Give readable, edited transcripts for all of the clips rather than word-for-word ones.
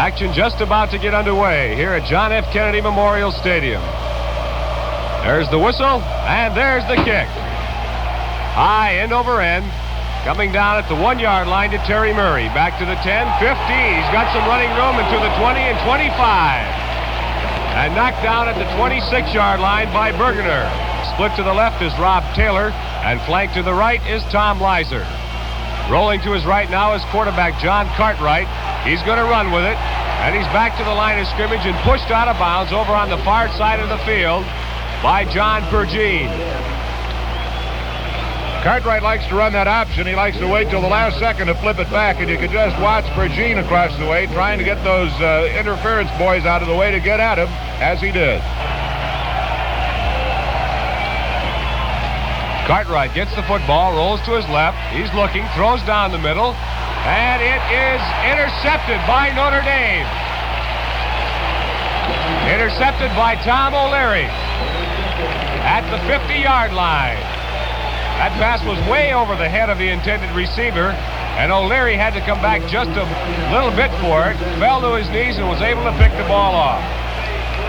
Action just about to get underway here at John F. Kennedy Memorial Stadium. There's the whistle, and there's the kick. High end over end. Coming down at the 1-yard line to Terry Murray. Back to the 10, 15. He's got some running room into the 20 and 25. And knocked down at the 26-yard line by Bergener. Split to the left is Rob Taylor, and flanked to the right is Tom Leiser. Rolling to his right now is quarterback John Cartwright. He's going to run with it, and he's back to the line of scrimmage and pushed out of bounds over on the far side of the field by John Pergine. Cartwright likes to run that option. He likes to wait till the last second to flip it back, and you could just watch Pergine across the way trying to get those interference boys out of the way to get at him, as he did. Cartwright gets the football, rolls to his left. He's looking, throws down the middle, and it is intercepted by Notre Dame. Intercepted by Tom O'Leary at the 50-yard line. That pass was way over the head of the intended receiver, and O'Leary had to come back just a little bit for it, fell to his knees, and was able to pick the ball off.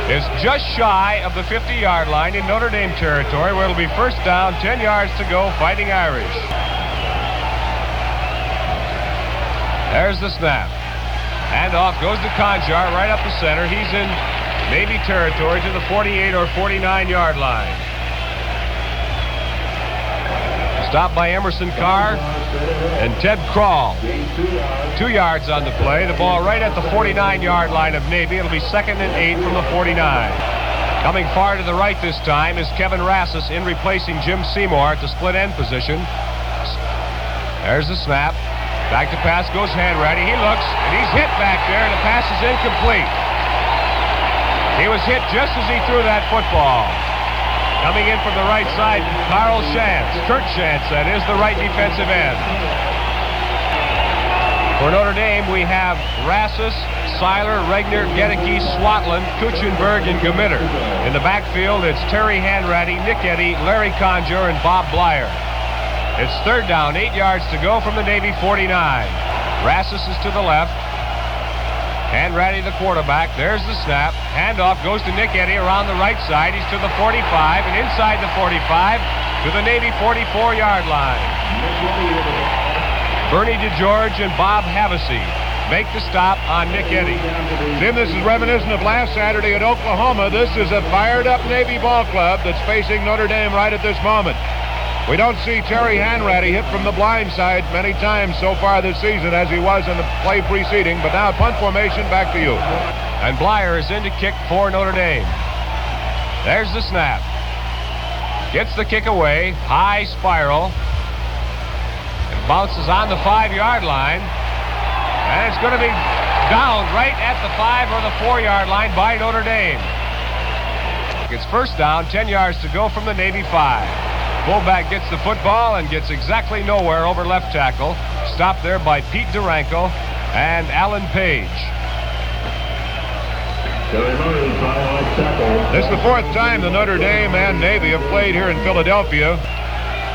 It's just shy of the 50-yard line in Notre Dame territory, where it'll be first down, 10 yards to go, Fighting Irish. There's the snap. Handoff goes to Conjar right up the center. He's in Navy territory to the 48 or 49-yard line. Stopped by Emerson Carr and Ted Kroll. 2 yards on the play. The ball right at the 49-yard line of Navy. It'll be 2nd and 8 from the 49. Coming far to the right this time is Kevin Rassus in replacing Jim Seymour at the split end position. There's the snap. Back to pass goes Hanratty. He looks, and he's hit back there, and the pass is incomplete. He was hit just as he threw that football. Coming in from the right side, Carl Shantz. Kurt Shantz, that is, the right defensive end. For Notre Dame, we have Rassus, Seiler, Regner, Gedeke, Swatland, Kuchenberg, and Gemitter. In the backfield, it's Terry Hanratty, Nick Eddy, Larry Conjur, and Bob Blyer. It's third down, 8 yards to go from the Navy 49. Rassus is to the left. Hanratty, the quarterback. There's the snap. Handoff goes to Nick Eddy around the right side. He's to the 45, and inside the 45 to the Navy 44-yard line. Bernie DeGeorge and Bob Havasey make the stop on Nick Eddy. Jim, this is reminiscent of last Saturday at Oklahoma. This is a fired-up Navy ball club that's facing Notre Dame right at this moment. We don't see Terry Hanratty hit from the blind side many times so far this season as he was in the play preceding, but now punt formation, back to you. And Blyer is in to kick for Notre Dame. There's the snap. Gets the kick away, high spiral. It bounces on the 5-yard line, and it's going to be down right at the 5 or the 4-yard line by Notre Dame. It's first down, 10 yards to go from the Navy 5. Fullback gets the football and gets exactly nowhere over left tackle. Stopped there by Pete Duranko and Alan Page. This is the fourth time the Notre Dame and Navy have played here in Philadelphia.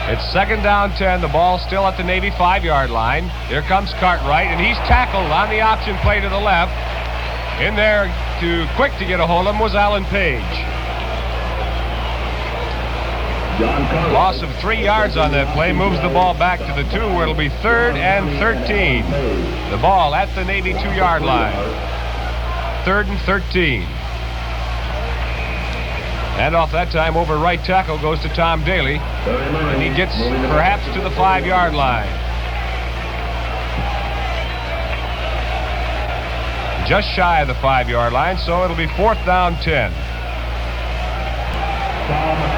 It's second down 10. The ball still at the Navy 5-yard line. Here comes Cartwright, and he's tackled on the option play to the left. In there, quick to get a hold of him, was Alan Page. Loss of 3 yards on that play moves the ball back to the 2, where it'll be 3rd and 13. The ball at the Navy 2-yard line. 3rd and 13. And off that time over right tackle goes to Tom Daly, and he gets perhaps to the 5-yard line. Just shy of the 5-yard line, so it'll be 4th down 10.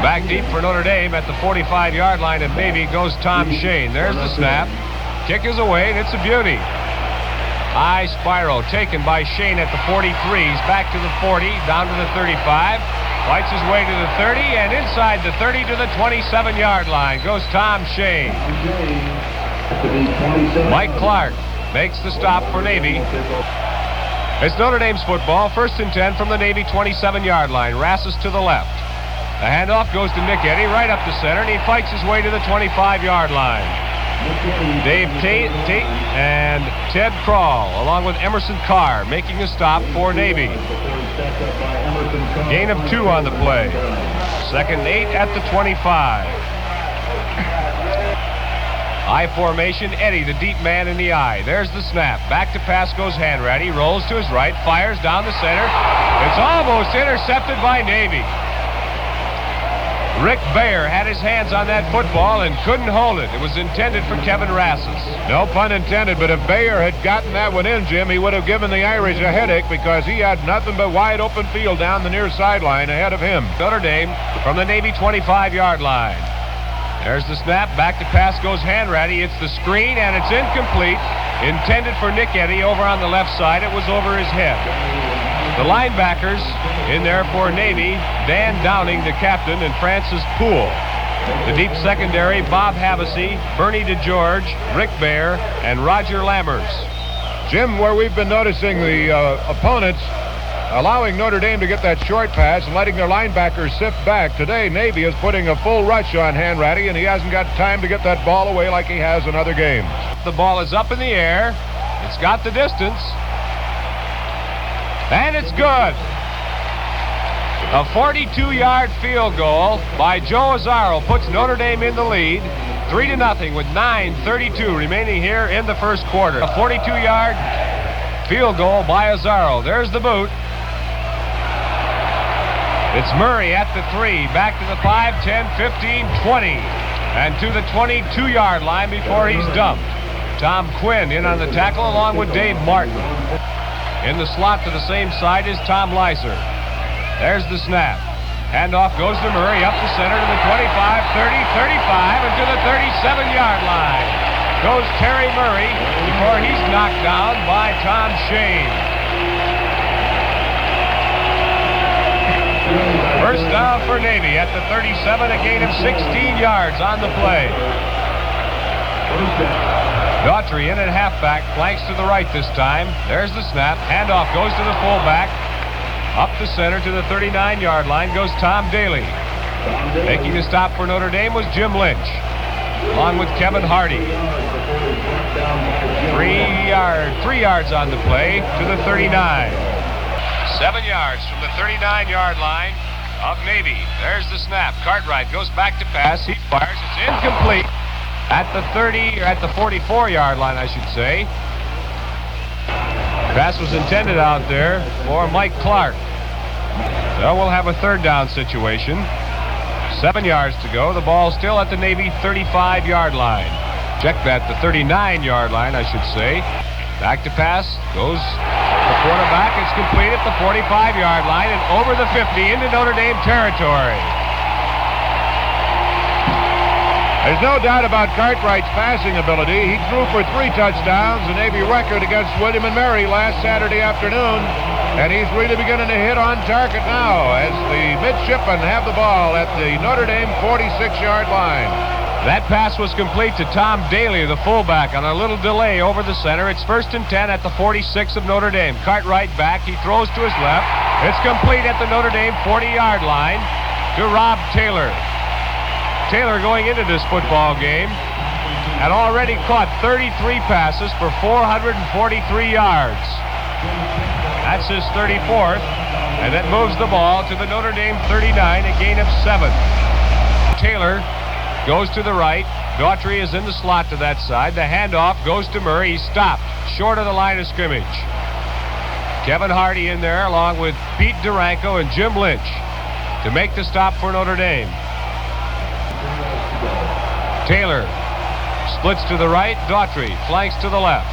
Back deep for Notre Dame at the 45-yard line of Navy goes Tom Shane. There's the snap. Kick is away, and it's a beauty. High spiral taken by Shane at the 43. He's back to the 40, down to the 35. Fights his way to the 30, and inside the 30 to the 27-yard line goes Tom Shane. Mike Clark makes the stop for Navy. It's Notre Dame's football, 1st and 10 from the Navy 27-yard line. Rassus to the left. The handoff goes to Nick Eddy right up the center, and he fights his way to the 25-yard line. Dave Tate and Ted Kroll, along with Emerson Carr, making a stop for Navy. Gain of 2 on the play. 2nd and 8 at the 25. I formation, Eddie, the deep man in the I. There's the snap. Back to pass goes Hanratty. Rolls to his right. Fires down the center. It's almost intercepted by Navy. Rick Bayer had his hands on that football and couldn't hold it. It was intended for Kevin Rassus. No pun intended, but if Bayer had gotten that one in, Jim, he would have given the Irish a headache because he had nothing but wide open field down the near sideline ahead of him. Notre Dame from the Navy 25-yard line. There's the snap. Back to pass goes Hanratty. It's the screen, and it's incomplete. Intended for Nick Eddy over on the left side. It was over his head. The linebackers in there for Navy, Dan Downing, the captain, and Francis Poole. The deep secondary, Bob Havasey, Bernie DeGeorge, Rick Baer, and Roger Lammers. Jim, where we've been noticing the opponents allowing Notre Dame to get that short pass and letting their linebackers sift back. Today, Navy is putting a full rush on Hanratty, and he hasn't got time to get that ball away like he has in other games. The ball is up in the air. It's got the distance. And it's good. A 42-yard field goal by Joe Azzaro puts Notre Dame in the lead, 3-0 with 9:32 remaining here in the first quarter. A 42-yard field goal by Azzaro. There's the boot. It's Murray at the 3, back to the 5, 10, 15, 20, and to the 22-yard line before he's dumped. Tom Quinn in on the tackle along with Dave Martin. In the slot to the same side is Tom Leiser. There's the snap. Handoff goes to Murray up the center to the 25, 30, 35, and to the 37-yard line. Goes Terry Murray before he's knocked down by Tom Shane. First down for Navy at the 37, a gain of 16 yards on the play. Daughtry in at halfback, flanks to the right this time. There's the snap. Handoff goes to the fullback. Up the center to the 39-yard line goes Tom Daly. Making the stop for Notre Dame was Jim Lynch, along with Kevin Hardy. 3 yards on the play to the 39. 7 yards from the 39-yard line of Navy. There's the snap. Cartwright goes back to pass. He fires. It's incomplete at the 30, or at the 44-yard line, I should say. Pass was intended out there for Mike Clark. So we'll have a third down situation. 7 yards to go. The ball still at the Navy 35-yard line. Check that, the 39-yard line, I should say. Back to pass. Goes the quarterback. It's complete at the 45-yard line and over the 50 into Notre Dame territory. There's no doubt about Cartwright's passing ability. He threw for 3 touchdowns, a Navy record against William & Mary last Saturday afternoon. And he's really beginning to hit on target now as the midshipmen have the ball at the Notre Dame 46-yard line. That pass was complete to Tom Daly, the fullback, on a little delay over the center. It's 1st and 10 at the 46 of Notre Dame. Cartwright back. He throws to his left. It's complete at the Notre Dame 40-yard line to Rob Taylor. Taylor, going into this football game, had already caught 33 passes for 443 yards. That's his 34th, and that moves the ball to the Notre Dame 39, a gain of 7. Taylor goes to the right. Daughtry is in the slot to that side. The handoff goes to Murray. He stopped short of the line of scrimmage. Kevin Hardy in there along with Pete Duranko and Jim Lynch to make the stop for Notre Dame. Taylor splits to the right. Daughtry flanks to the left.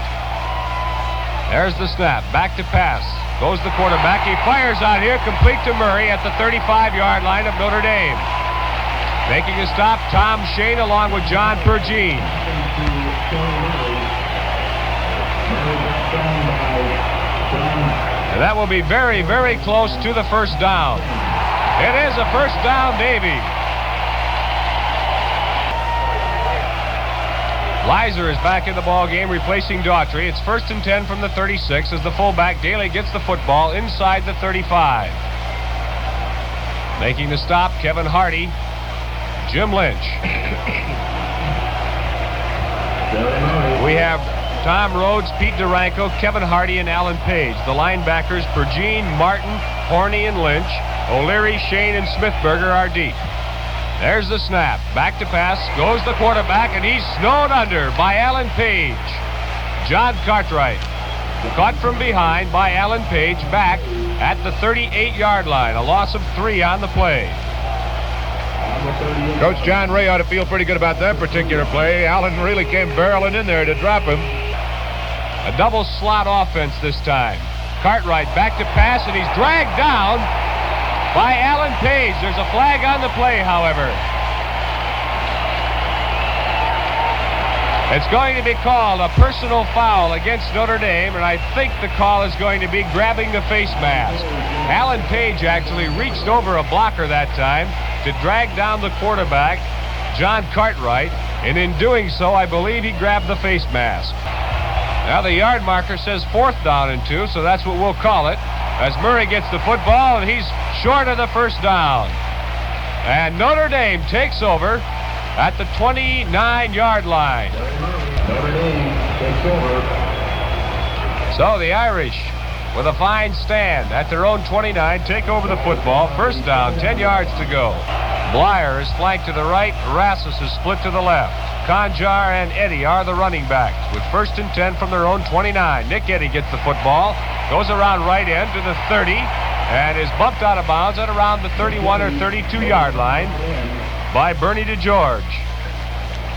There's the snap. Back to pass. Goes the quarterback. He fires out here, complete to Murray at the 35-yard line of Notre Dame. Making a stop, Tom Shane along with John Pergine. And that will be very, very close to the first down. It is a first down, Navy. Leiser is back in the ball game, replacing Daughtry. It's 1st and 10 from the 36 as the fullback Daly gets the football inside the 35. Making the stop, Kevin Hardy, Jim Lynch. We have Tom Rhodes, Pete Duranko, Kevin Hardy, and Alan Page. The linebackers, Pergine, Martin, Horney, and Lynch. O'Leary, Shane, and Smithberger are deep. There's the snap. Back to pass. Goes the quarterback, and he's snowed under by Alan Page. John Cartwright. Caught from behind by Alan Page back at the 38-yard line. A loss of 3 on the play. Coach John Ray ought to feel pretty good about that particular play. Allen really came barreling in there to drop him. A double slot offense this time. Cartwright back to pass, and he's dragged down by Alan Page. There's a flag on the play, however. It's going to be called a personal foul against Notre Dame, and I think the call is going to be grabbing the face mask. Alan Page actually reached over a blocker that time to drag down the quarterback, John Cartwright, and in doing so, I believe he grabbed the face mask. Now the yard marker says 4th down and 2, so that's what we'll call it, as Murray gets the football, and he's short of the first down. And Notre Dame takes over at the 29-yard line. Notre Dame takes over. So the Irish, with a fine stand at their own 29, take over the football. First down, 10 yards to go. Blyer is flanked to the right. Rassus is split to the left. Conjar and Eddy are the running backs with 1st and 10 from their own 29. Nick Eddy gets the football, goes around right end to the 30, and is bumped out of bounds at around the 31 or 32-yard line by Bernie DeGeorge.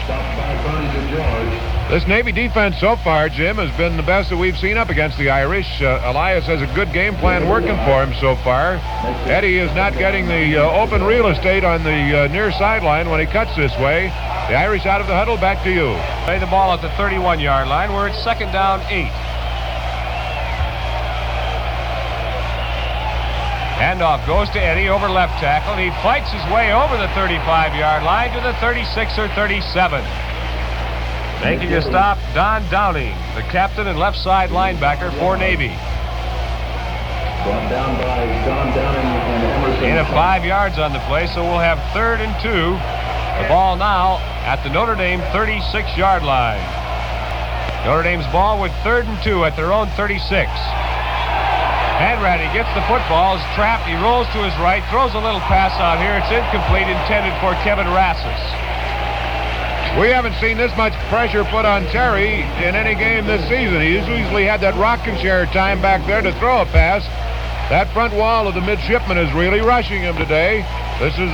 Stopped by Bernie DeGeorge. This Navy defense so far, Jim, has been the best that we've seen up against the Irish. Elias has a good game plan working for him so far. Eddy is not getting the open real estate on the near sideline when he cuts this way. The Irish out of the huddle, back to you. Play the ball at the 31-yard line where it's 2nd down 8. Handoff goes to Eddy over left tackle. He fights his way over the 35-yard line to the 36 or 37. Making a stop, Don Downing, the captain and left side linebacker for Navy. Brought down by Don Downing and Emerson. Gain of 5 yards on the play, so we'll have 3rd and 2. The ball now at the Notre Dame 36-yard line. Notre Dame's ball with 3rd and 2 at their own 36. Hanratty gets the football, is trapped, he rolls to his right, throws a little pass out here. It's incomplete, intended for Kevin Rassus. We haven't seen this much pressure put on Terry in any game this season. He's usually had that rocking chair time back there to throw a pass. That front wall of the midshipmen is really rushing him today. This is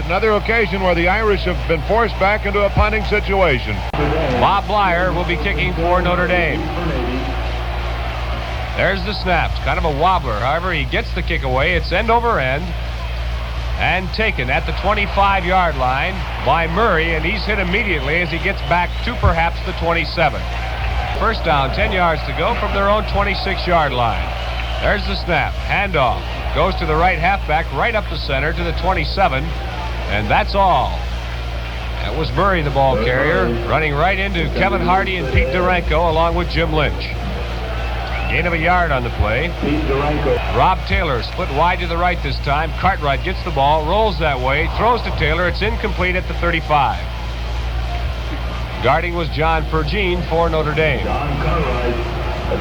another occasion where the Irish have been forced back into a punting situation. Bob Blyer will be kicking for Notre Dame. There's the snap. It's kind of a wobbler. However, he gets the kick away. It's end over end. And taken at the 25-yard line by Murray, and he's hit immediately as he gets back to perhaps the 27. First down, 10 yards to go from their own 26-yard line. There's the snap. Handoff. Goes to the right halfback, right up the center to the 27, and that's all. That was Murray, the ball carrier, running right into Kevin Hardy and Pete Duranko along with Jim Lynch. Gain of a yard on the play. Rob Taylor split wide to the right this time. Cartwright gets the ball, rolls that way, throws to Taylor. It's incomplete at the 35. Guarding was John Pergine for Notre Dame.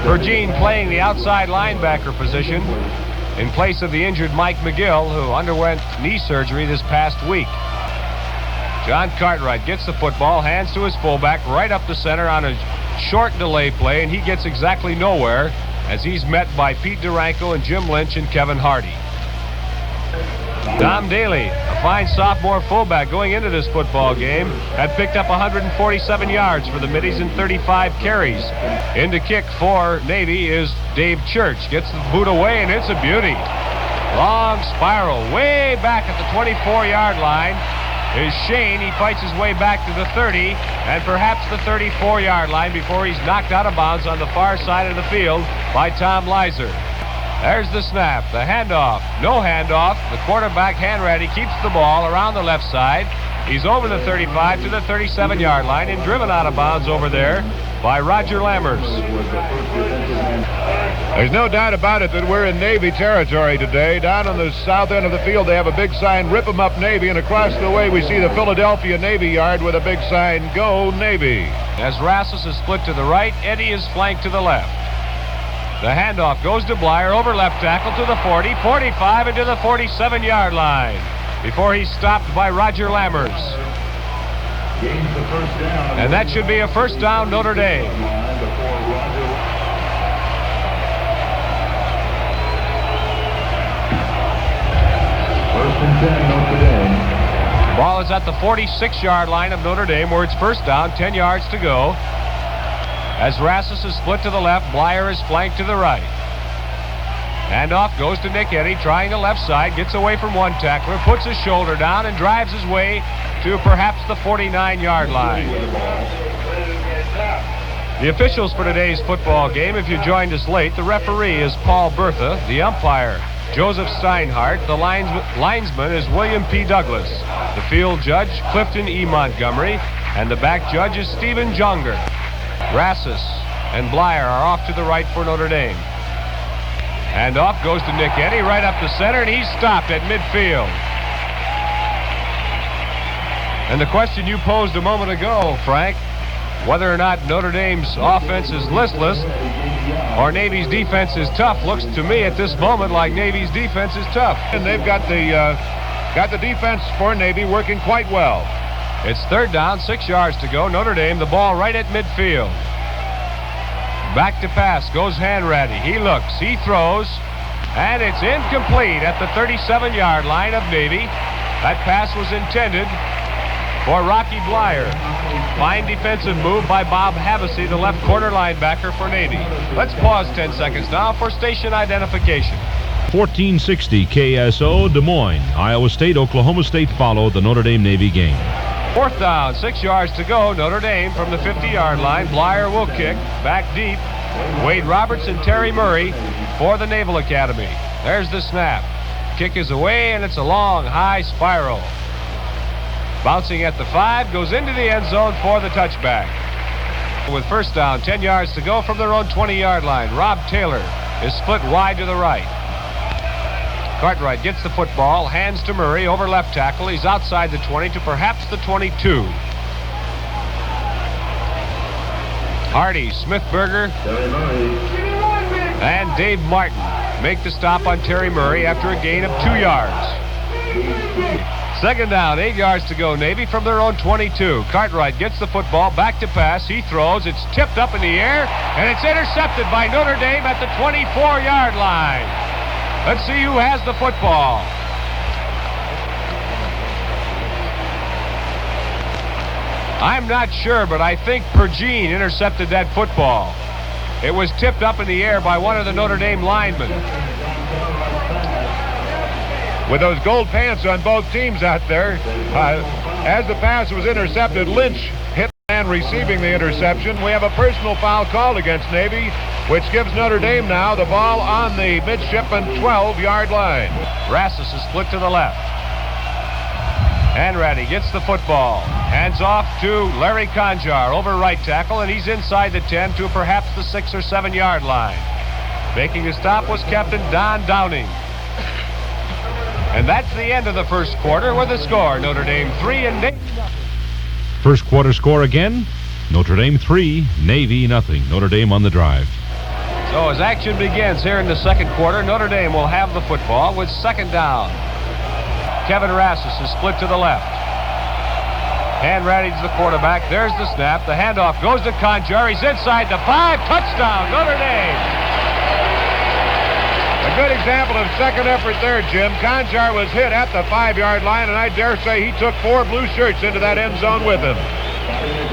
Pergine playing the outside linebacker position in place of the injured Mike McGill, who underwent knee surgery this past week. John Cartwright gets the football, hands to his fullback right up the center on a short delay play, and he gets exactly nowhere as he's met by Pete Duranko and Jim Lynch and Kevin Hardy. Tom Daly, a fine sophomore fullback going into this football game, had picked up 147 yards for the Middies and 35 carries. In to kick for Navy is Dave Church. Gets the boot away, and it's a beauty. Long spiral way back at the 24-yard line is Shane. He fights his way back to the 30 and perhaps the 34-yard line before he's knocked out of bounds on the far side of the field by Tom Leiser. There's the snap, the handoff, no handoff. The quarterback, Hanratty, keeps the ball around the left side. He's over the 35 to the 37-yard line and driven out of bounds over there by Roger Lammers. There's no doubt about it that we're in Navy territory today. Down on the south end of the field, they have a big sign, "Rip 'em up Navy," and across the way we see the Philadelphia Navy Yard with a big sign, "Go Navy." As Rassus is split to the right, Eddie is flanked to the left. The handoff goes to Blyer over left tackle to the 40, 45, and to the 47-yard line before he's stopped by Roger Lammers. And that should be a first down, Notre Dame. First and 10, Notre Dame. Ball is at the 46-yard line of Notre Dame, where it's first down, 10 yards to go. As Rassus is split to the left, Blyer is flanked to the right. Handoff goes to Nick Eddy, trying the left side, gets away from one tackler, puts his shoulder down, and drives his way to perhaps the 49-yard line. The officials for today's football game, if you joined us late, the referee is Paul Bertha, the umpire Joseph Steinhardt, the linesman is William P. Douglas, the field judge Clifton E. Montgomery, and the back judge is Stephen Jonger. Rassus and Blyer are off to the right for Notre Dame. Handoff goes to Nick Eddy right up the center, and he's stopped at midfield. And the question you posed a moment ago, Frank, whether or not Notre Dame's offense is listless or Navy's defense is tough, looks to me at this moment like Navy's defense is tough. And they've got the defense for Navy working quite well. It's third down, 6 yards to go. Notre Dame, the ball right at midfield. Back to pass goes Hanratty. He looks, he throws, and it's incomplete at the 37-yard line of Navy. That pass was intended for Rocky Blyer. Fine defensive move by Bob Havasey, the left corner linebacker for Navy. Let's pause 10 seconds now for station identification. 1460 KSO, Des Moines. Iowa State, Oklahoma State follow the Notre Dame Navy game. Fourth down, 6 yards to go. Notre Dame from the 50-yard line. Blyer will kick back deep. Wade Roberts and Terry Murray for the Naval Academy. There's the snap. Kick is away, and it's a long, high spiral. Bouncing at the 5, goes into the end zone for the touchback. With first down, 10 yards to go from their own 20-yard line. Rob Taylor is split wide to the right. Cartwright gets the football, hands to Murray over left tackle. He's outside the 20 to perhaps the 22. Hardy, Smithberger, and Dave Martin make the stop on Terry Murray after a gain of 2 yards. Second down, 8 yards to go. Navy from their own 22. Cartwright gets the football, back to pass. He throws. It's tipped up in the air, and it's intercepted by Notre Dame at the 24-yard line. Let's see who has the football. I'm not sure, but I think Pergine intercepted that football. It was tipped up in the air by one of the Notre Dame linemen. With those gold pants on both teams out there, as the pass was intercepted, Lynch hit the man receiving the interception. We have a personal foul called against Navy, which gives Notre Dame now the ball on the midshipman 12-yard line. Rassus is split to the left. Hanratty gets the football. Hands off to Larry Conjar over right tackle, and he's inside the 10 to perhaps the 6 or 7 yard line. Making the stop was Captain Don Downing. And that's the end of the first quarter with a score. Notre Dame 3 and Navy. First quarter score again. Notre Dame 3, Navy nothing. Notre Dame on the drive. So as action begins here in the second quarter, Notre Dame will have the football with second down. Kevin Rassus is split to the left. Hanratty's the quarterback. There's the snap. The handoff goes to Conjar. He's inside the 5. Touchdown, Notre Dame. A good example of second effort there, Jim. Conjar was hit at the 5-yard line, and I dare say he took 4 blue shirts into that end zone with him.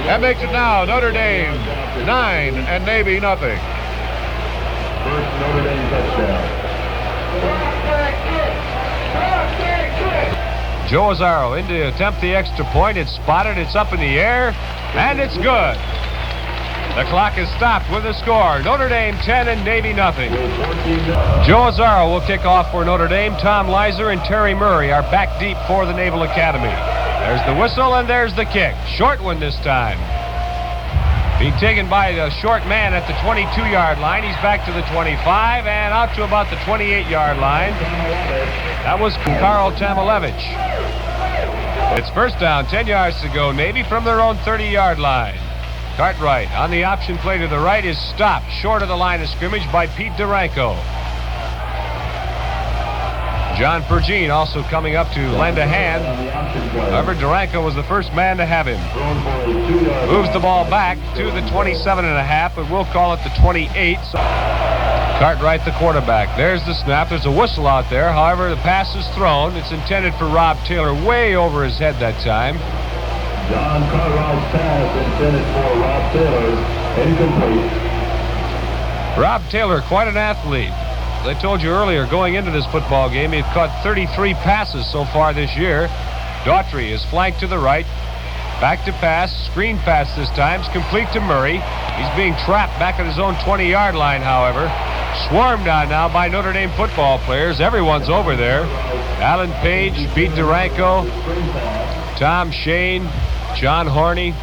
That makes it now Notre Dame 9 and Navy nothing. First Notre Dame touchdown. Joe Azzaro in to attempt the extra point. It's spotted, it's up in the air, and it's good. The clock is stopped with a score. Notre Dame 10 and Navy nothing. Joe Azzaro will kick off for Notre Dame. Tom Leiser and Terry Murray are back deep for the Naval Academy. There's the whistle, and there's the kick. Short one this time. Being taken by the short man at the 22-yard line. He's back to the 25 and out to about the 28-yard line. That was Karl Tamalevich. It's first down, 10 yards to go. Navy from their own 30-yard line. Cartwright on the option play to the right is stopped short of the line of scrimmage by Pete Duranko. John Pergine also coming up to lend a hand. However, Duranko was the first man to have him. Moves the ball back to the 27.5, but we'll call it the 28. Cartwright, the quarterback. There's the snap. There's a whistle out there. However, the pass is thrown. It's intended for Rob Taylor, way over his head that time. John Cartwright's pass intended for Rob Taylor, incomplete. Rob Taylor, quite an athlete. As I told you earlier, going into this football game, he's caught 33 passes so far this year. Daughtry is flanked to the right. Back to pass. Screen pass this time. It's complete to Murray. He's being trapped back at his own 20-yard line, however. Swarmed on now by Notre Dame football players. Everyone's over there. Alan Page, Pete Duranko, Tom Shane, John Horney.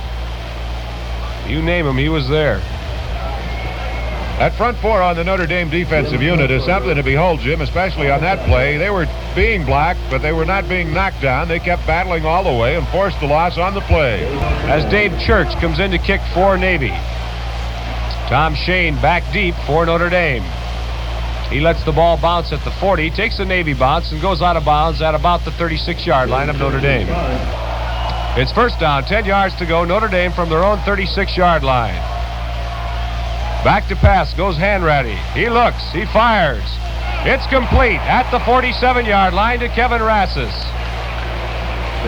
You name him, he was there. That front four on the Notre Dame defensive unit is something to behold, Jim, especially on that play. They were being blocked, but they were not being knocked down. They kept battling all the way and forced the loss on the play. As Dave Church comes in to kick for Navy. Tom Shane back deep for Notre Dame. He lets the ball bounce at the 40, takes the Navy bounce, and goes out of bounds at about the 36-yard line of Notre Dame. It's first down, 10 yards to go. Notre Dame from their own 36-yard line. Back to pass goes Hanratty. He looks. He fires. It's complete at the 47-yard line to Kevin Rassus.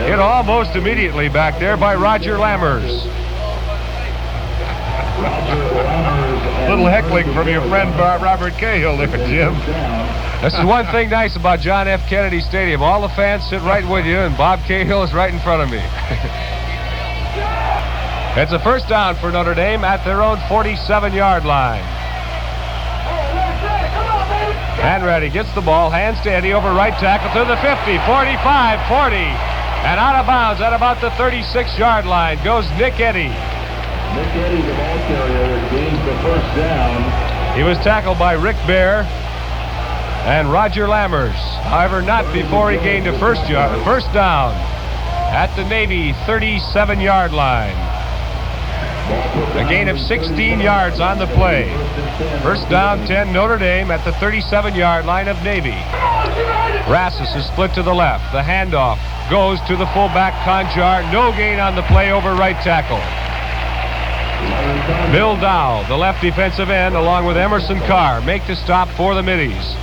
Hit almost immediately back there by Roger Lammers. A little heckling from your friend Robert Cahill there, Jim. This is one thing nice about John F. Kennedy Stadium. All the fans sit right with you, and Bob Cahill is right in front of me. It's a first down for Notre Dame at their own 47-yard line. Hanratty gets the ball, hands to Eddie over right tackle to the 50, 45, 40, and out of bounds at about the 36-yard line goes Nick Eddy. Nick Eddy, the ball carrier, gains the first down. He was tackled by Rick Bear and Roger Lammers. However, not before he gained a first down at the Navy 37-yard line. A gain of 16 yards on the play. First down, 10, Notre Dame at the 37-yard line of Navy. Rassus is split to the left. The handoff goes to the fullback, Conjar. No gain on the play over right tackle. Bill Dow, the left defensive end, along with Emerson Carr, make the stop for the Middies.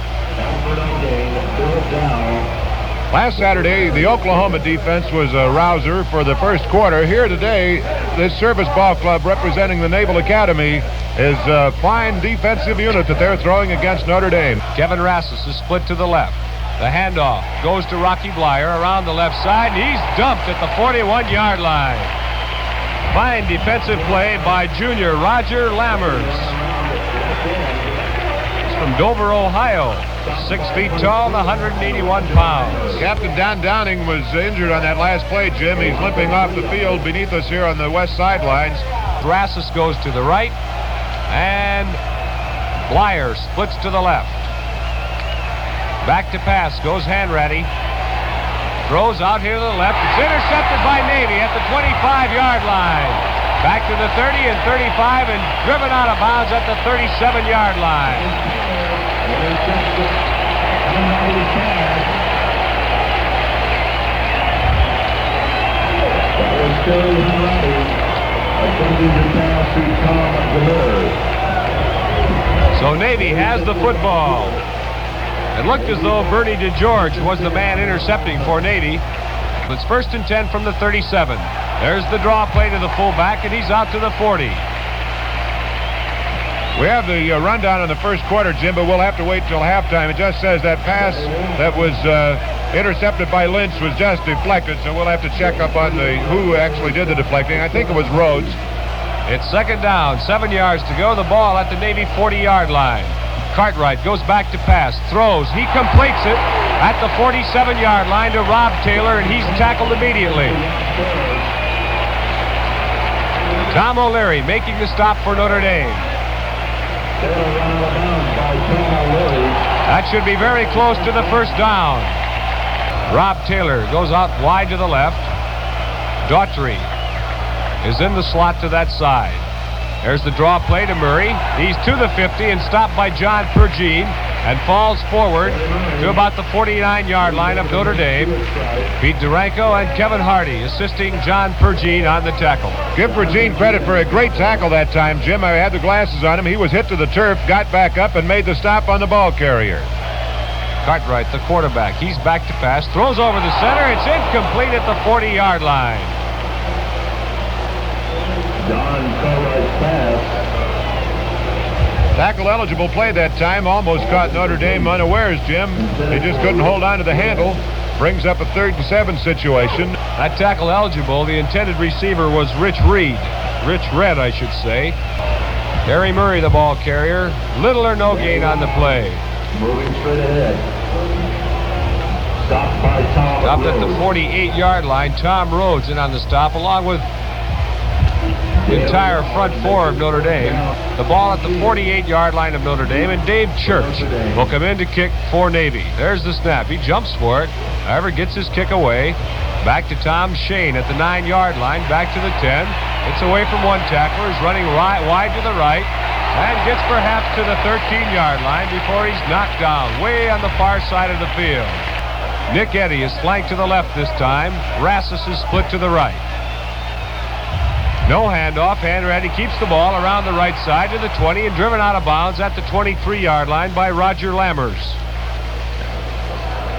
Last Saturday, the Oklahoma defense was a rouser for the first quarter. Here today, this Service Ball Club representing the Naval Academy is a fine defensive unit that they're throwing against Notre Dame. Kevin Rassus is split to the left. The handoff goes to Rocky Blyer around the left side, and he's dumped at the 41-yard line. Fine defensive play by junior Roger Lammers. He's from Dover, Ohio. 6 feet tall and 181 pounds. Captain Don Downing was injured on that last play, Jim. He's limping off the field beneath us here on the west sidelines. Rassus goes to the right, and Blyer splits to the left. Back to pass goes Hanratty. Throws out here to the left. It's intercepted by Navy at the 25-yard line. Back to the 30 and 35 and driven out of bounds at the 37-yard line. So Navy has the football. It looked as though Bernie DeGeorge was the man intercepting for Navy. It's first and 10 from the 37. There's the draw play to the fullback, and he's out to the 40. We have the rundown on the first quarter, Jim, but we'll have to wait till halftime. It just says that pass that was intercepted by Lynch was just deflected, so we'll have to check up on who actually did the deflecting. I think it was Rhodes. It's second down, 7 yards to go. The ball at the Navy 40-yard line. Cartwright goes back to pass, throws, he completes it, at the 47-yard line to Rob Taylor, and he's tackled immediately. Tom O'Leary making the stop for Notre Dame. That should be very close to the first down. Rob Taylor goes out wide to the left. Daughtry is in the slot to that side. There's the draw play to Murray. He's to the 50 and stopped by John Pergine and falls forward to about the 49-yard line of Notre Dame. Pete Duranko and Kevin Hardy assisting John Pergine on the tackle. Give Pergine credit for a great tackle that time, Jim. I had the glasses on him. He was hit to the turf, got back up, and made the stop on the ball carrier. Cartwright, the quarterback, he's back to pass, throws over the center. It's incomplete at the 40-yard line. Don Cartwright's pass. Tackle eligible play that time. Almost caught Notre Dame unawares, Jim. He just couldn't hold on to the handle. Brings up a 3rd and 7 situation. That tackle eligible, the intended receiver was Rich Red, I should say. Harry Murray, the ball carrier. Little or no gain on the play. Moving straight ahead. Stopped by Tom Stopped at the Rhodes. 48-yard line. Tom Rhodes in on the stop, along with the entire front four of Notre Dame. The ball at the 48-yard line of Notre Dame, and Dave Church will come in to kick for Navy. There's the snap. He jumps for it. However, gets his kick away. Back to Tom Shane at the 9-yard line. Back to the 10. It's away from one tackler. He's running wide to the right. And gets perhaps to the 13-yard line before he's knocked down way on the far side of the field. Nick Eddy is flanked to the left this time. Rassus is split to the right. No handoff. Hanratty keeps the ball around the right side to the 20 and driven out of bounds at the 23-yard line by Roger Lammers.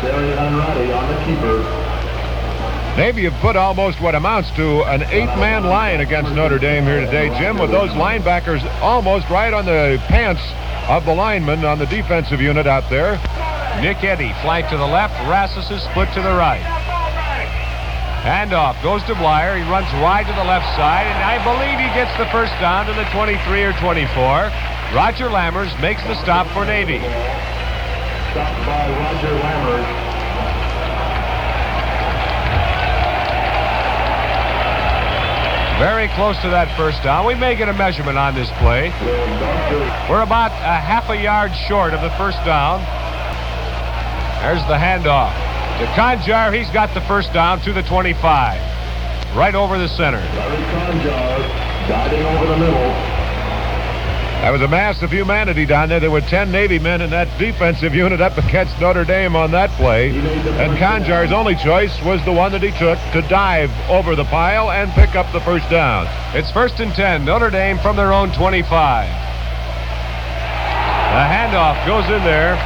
Terry Hanratty on the keeper. Navy have put almost what amounts to an 8-man line against Notre Dame here today, Jim, with those linebackers almost right on the pants of the linemen on the defensive unit out there. Nick Eddy flanked to the left. Rassus is split to the right. Handoff goes to Blyer. He runs wide to the left side, and I believe he gets the first down to the 23 or 24. Roger Lammers makes the stop for Navy. Stopped by Roger Lammers. Very close to that first down. We may get a measurement on this play. We're about a half a yard short of the first down. There's the handoff. To Conjar, he's got the first down to the 25. Right over the center. Larry Conjar diving over the middle. That was a mass of humanity down there. There were 10 Navy men in that defensive unit up against Notre Dame on that play. And Conjar's only choice was the one that he took to dive over the pile and pick up the first down. It's 1st and 10. Notre Dame from their own 25. The handoff goes in there.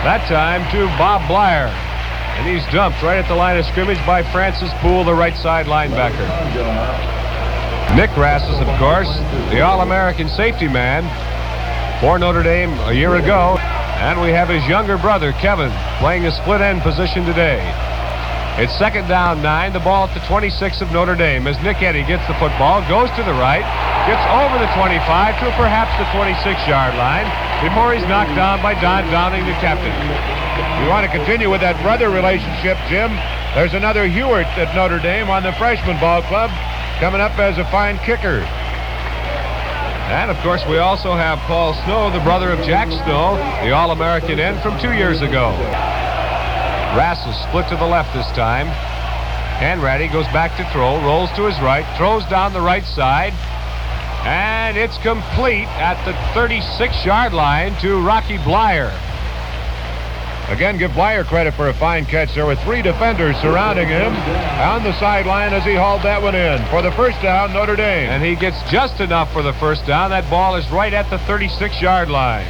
That time to Bob Blyer. And he's dumped right at the line of scrimmage by Francis Poole, the right side linebacker. Nick Rassus, of course, the All-American safety man for Notre Dame a year ago. And we have his younger brother, Kevin, playing a split end position today. It's 2nd down 9, the ball at the 26 of Notre Dame as Nick Eddy gets the football, goes to the right, gets over the 25 to perhaps the 26-yard line before he's knocked down by Don Downing, the captain. You want to continue with that brother relationship, Jim? There's another Hewitt at Notre Dame on the freshman ball club, coming up as a fine kicker. And, of course, we also have Paul Snow, the brother of Jack Snow, the All-American end from 2 years ago. Rassus split to the left this time. Hanratty goes back to throw, rolls to his right, throws down the right side, and it's complete at the 36-yard line to Rocky Blyer. Again, give Blyer credit for a fine catch. There were 3 defenders surrounding him on the sideline as he hauled that one in for the first down, Notre Dame. And he gets just enough for the first down. That ball is right at the 36-yard line.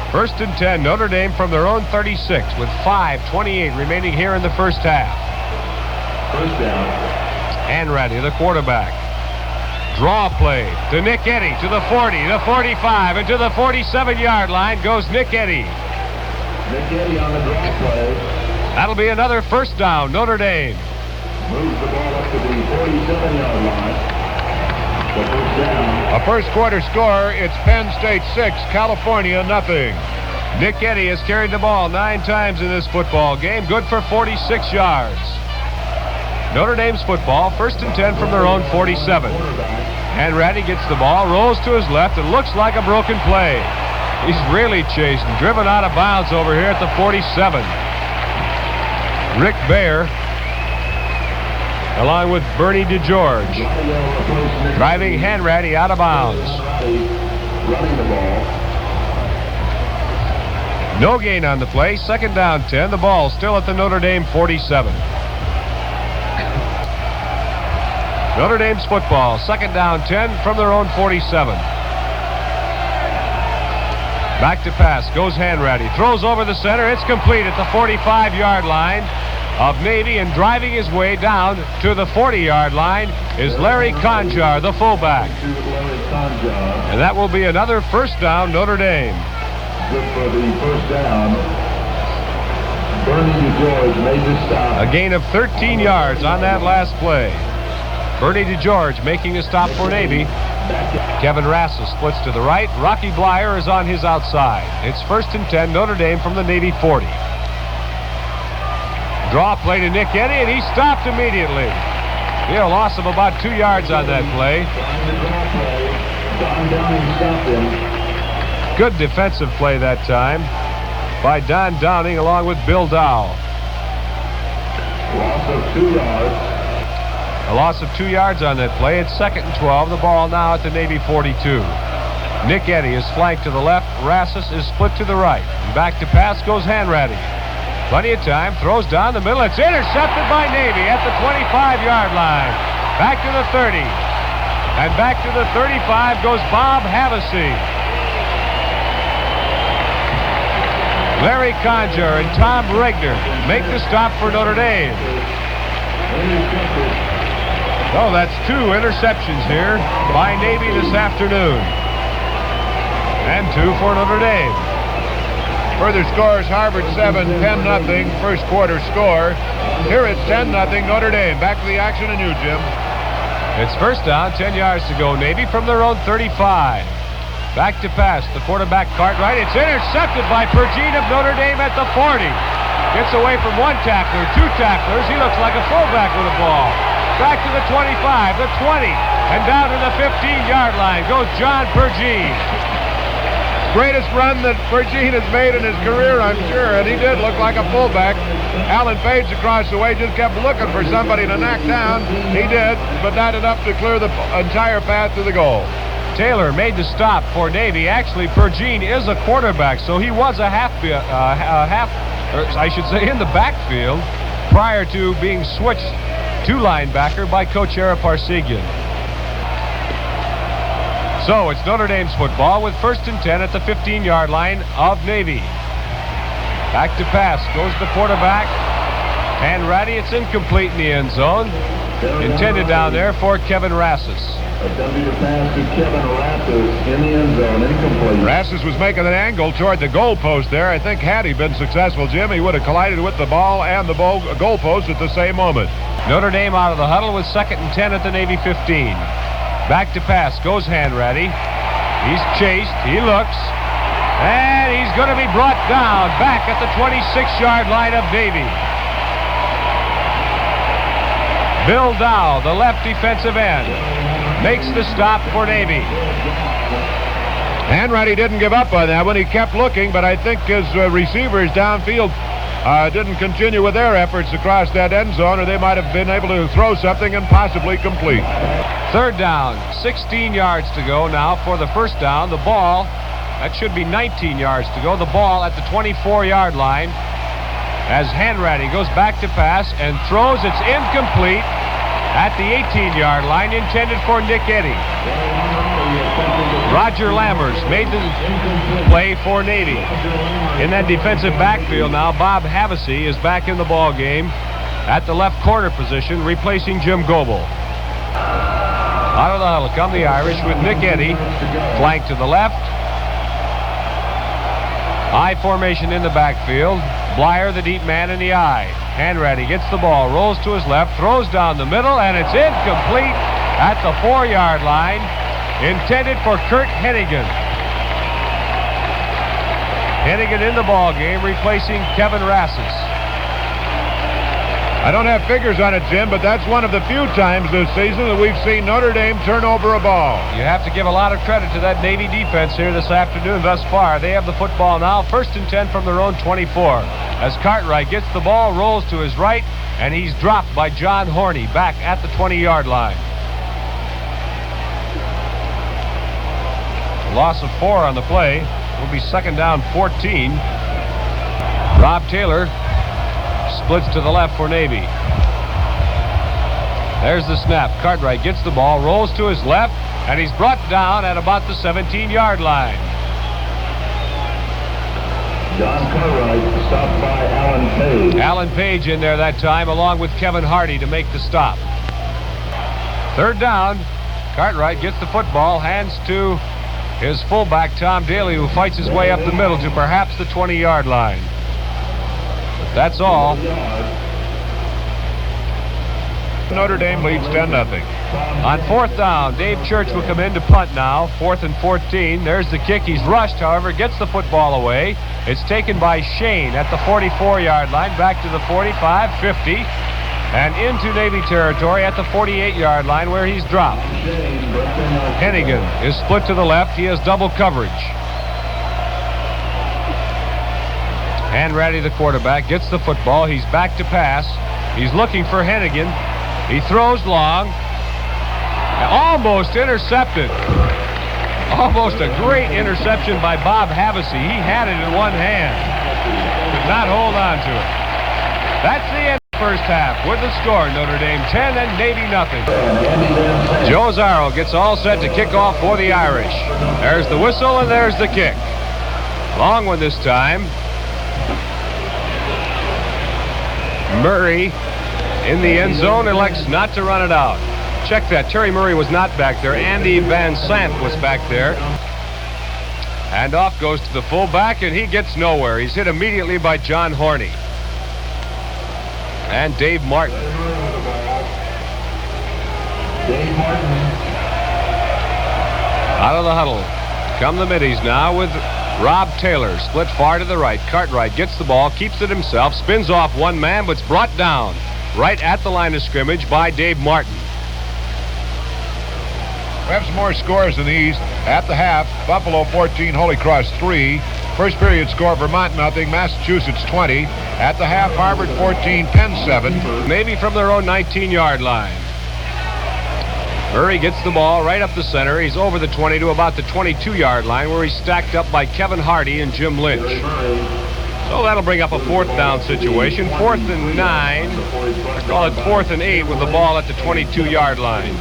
1st and 10, Notre Dame from their own 36 with 5:28 remaining here in the first half. First down. Hanratty, the quarterback. Draw play to Nick Eddy to the 40, the 45, and to the 47-yard line goes Nick Eddy. Nick Eddy on the draw play. That'll be another first down, Notre Dame. Moves the ball up to the 47-yard line. The first down. A first quarter score, it's Penn State 6, California nothing. Nick Eddy has carried the ball 9 times in this football game, good for 46 yards. Notre Dame's football, 1st and 10 from their own 47. Hanratty gets the ball, rolls to his left, and looks like a broken play. He's really chased and driven out of bounds over here at the 47. Rick Baer, along with Bernie DeGeorge, driving Hanratty out of bounds. No gain on the play. 2nd down 10. The ball still at the Notre Dame 47. Notre Dame's football. 2nd down 10 from their own 47. Back to pass. Goes Hanratty. Throws over the center. It's complete at the 45-yard line of Navy, and driving his way down to the 40-yard line is Larry Conjar, the fullback. And that will be another 1st down, Notre Dame. Good for the 1st down. Bernie DeGeorge made the stop. A gain of 13 yards on that last play. Bernie DeGeorge making a stop for Navy. Kevin Rassus splits to the right. Rocky Blyer is on his outside. It's 1st and 10, Notre Dame from the Navy 40. Draw play to Nick Eddy, and he stopped immediately. A loss of about 2 yards on that play. Good defensive play that time by Don Downing along with Bill Dow. Loss of 2 yards. A loss of 2 yards on that play. It's 2nd and 12. The ball now at the Navy 42. Nick Eddy is flanked to the left. Rassus is split to the right. And back to pass goes Hanratty. Plenty of time. Throws down the middle. It's intercepted by Navy at the 25-yard line. Back to the 30. And back to the 35 goes Bob Havasey. Larry Conjar and Tom Regner make the stop for Notre Dame. Oh, that's 2 interceptions here by Navy this afternoon. And 2 for Notre Dame. Further scores, Harvard 7, 10-0, first quarter score. Here it's 10-0, Notre Dame. Back to the action anew, Jim. It's 1st down, 10 yards to go. Navy from their own 35. Back to pass. The quarterback Cartwright. It's intercepted by Pergine of Notre Dame at the 40. Gets away from 1 tackler, 2 tacklers. He looks like a fullback with a ball. Back to the 25, the 20, and down to the 15-yard line goes John Pergine. Greatest run that Pergine has made in his career, I'm sure, and he did look like a fullback. Alan Page across the way just kept looking for somebody to knock down. He did, but not enough to clear the entire path to the goal. Taylor made the stop for Navy. Actually, Pergine is a quarterback, so he was in the backfield prior to being switched to linebacker by Coach Ara Parsegian. So it's Notre Dame's football with 1st and 10 at the 15-yard line of Navy. Back to pass goes the quarterback. Hanratty, it's incomplete in the end zone. Intended down there for Kevin Rassus. Attempting to pass to Kevin Rassus in the end zone, incomplete. Rassus was making an angle toward the goalpost there. I think had he been successful, Jim, he would have collided with the ball and the goalpost at the same moment. Notre Dame out of the huddle with 2nd and 10 at the Navy 15. Back to pass goes Hanratty. He's chased. He looks. And he's going to be brought down back at the 26-yard line of Navy. Bill Dow, the left defensive end, makes the stop for Navy. Hanratty didn't give up on that one. He kept looking, but I think his receivers downfield didn't continue with their efforts across that end zone, or they might have been able to throw something and possibly complete. 3rd down, 16 yards to go now for the 1st down. The ball, that should be 19 yards to go. The ball at the 24-yard line as Hanratty goes back to pass and throws. It's incomplete at the 18-yard line, intended for Nick Eddy. Roger Lammers made the play for Navy. In that defensive backfield now, Bob Havasey is back in the ball game at the left corner position, replacing Jim Goebel. Out of the huddle come the Irish with Nick Eddy, flanked to the left. I formation in the backfield. Blyer, the deep man in the I. Hanratty gets the ball, rolls to his left, throws down the middle, and it's incomplete at the 4-yard line, intended for Kurt Hennigan. Hennigan in the ball game, replacing Kevin Rassus. I don't have figures on it, Jim, but that's one of the few times this season that we've seen Notre Dame turn over a ball. You have to give a lot of credit to that Navy defense here this afternoon thus far. They have the football now, 1st and 10 from their own 24. As Cartwright gets the ball, rolls to his right, and he's dropped by John Horney back at the 20-yard line. Loss of 4 on the play. Will be 2nd down 14. Rob Taylor splits to the left for Navy. There's the snap. Cartwright gets the ball, rolls to his left, and he's brought down at about the 17-yard line. John Cartwright stopped by Alan Page. Alan Page in there that time, along with Kevin Hardy to make the stop. 3rd down. Cartwright gets the football, hands to his fullback, Tom Daly, who fights his way up the middle to perhaps the 20-yard line. That's all. Notre Dame leads 10-0. On 4th down, Dave Church will come in to punt now. 4th and 14. There's the kick. He's rushed, however, gets the football away. It's taken by Shane at the 44-yard line, back to the 45, 50, and into Navy territory at the 48-yard line where he's dropped. Hennigan is split to the left. He has double coverage. Hanratty, the quarterback, gets the football. He's back to pass. He's looking for Hennigan. He throws long. Almost intercepted. Almost a great interception by Bob Havasey. He had it in one hand. Could not hold on to it. That's the end of the first half. With the score, Notre Dame 10 and Navy nothing. Joe Zarro gets all set to kick off for the Irish. There's the whistle and there's the kick. Long one this time. Murray in the end zone elects not to run it out. Check that. Terry Murray was not back there. Andy Van Sant was back there. And off goes to the fullback, and he gets nowhere. He's hit immediately by John Horney. And Dave Martin. Out of the huddle come the middies now with Rob Taylor, split far to the right. Cartwright gets the ball, keeps it himself, spins off one man, but's brought down right at the line of scrimmage by Dave Martin. We have some more scores in the East. At the half, Buffalo 14, Holy Cross 3. First period score, Vermont nothing, Massachusetts 20. At the half, Harvard 14, Penn 7. Maybe from their own 19-yard line. Murray gets the ball right up the center. He's over the 20 to about the 22-yard line where he's stacked up by Kevin Hardy and Jim Lynch. So that'll bring up a 4th down situation. 4th and 9. Call it 4th and 8 with the ball at the 22-yard line.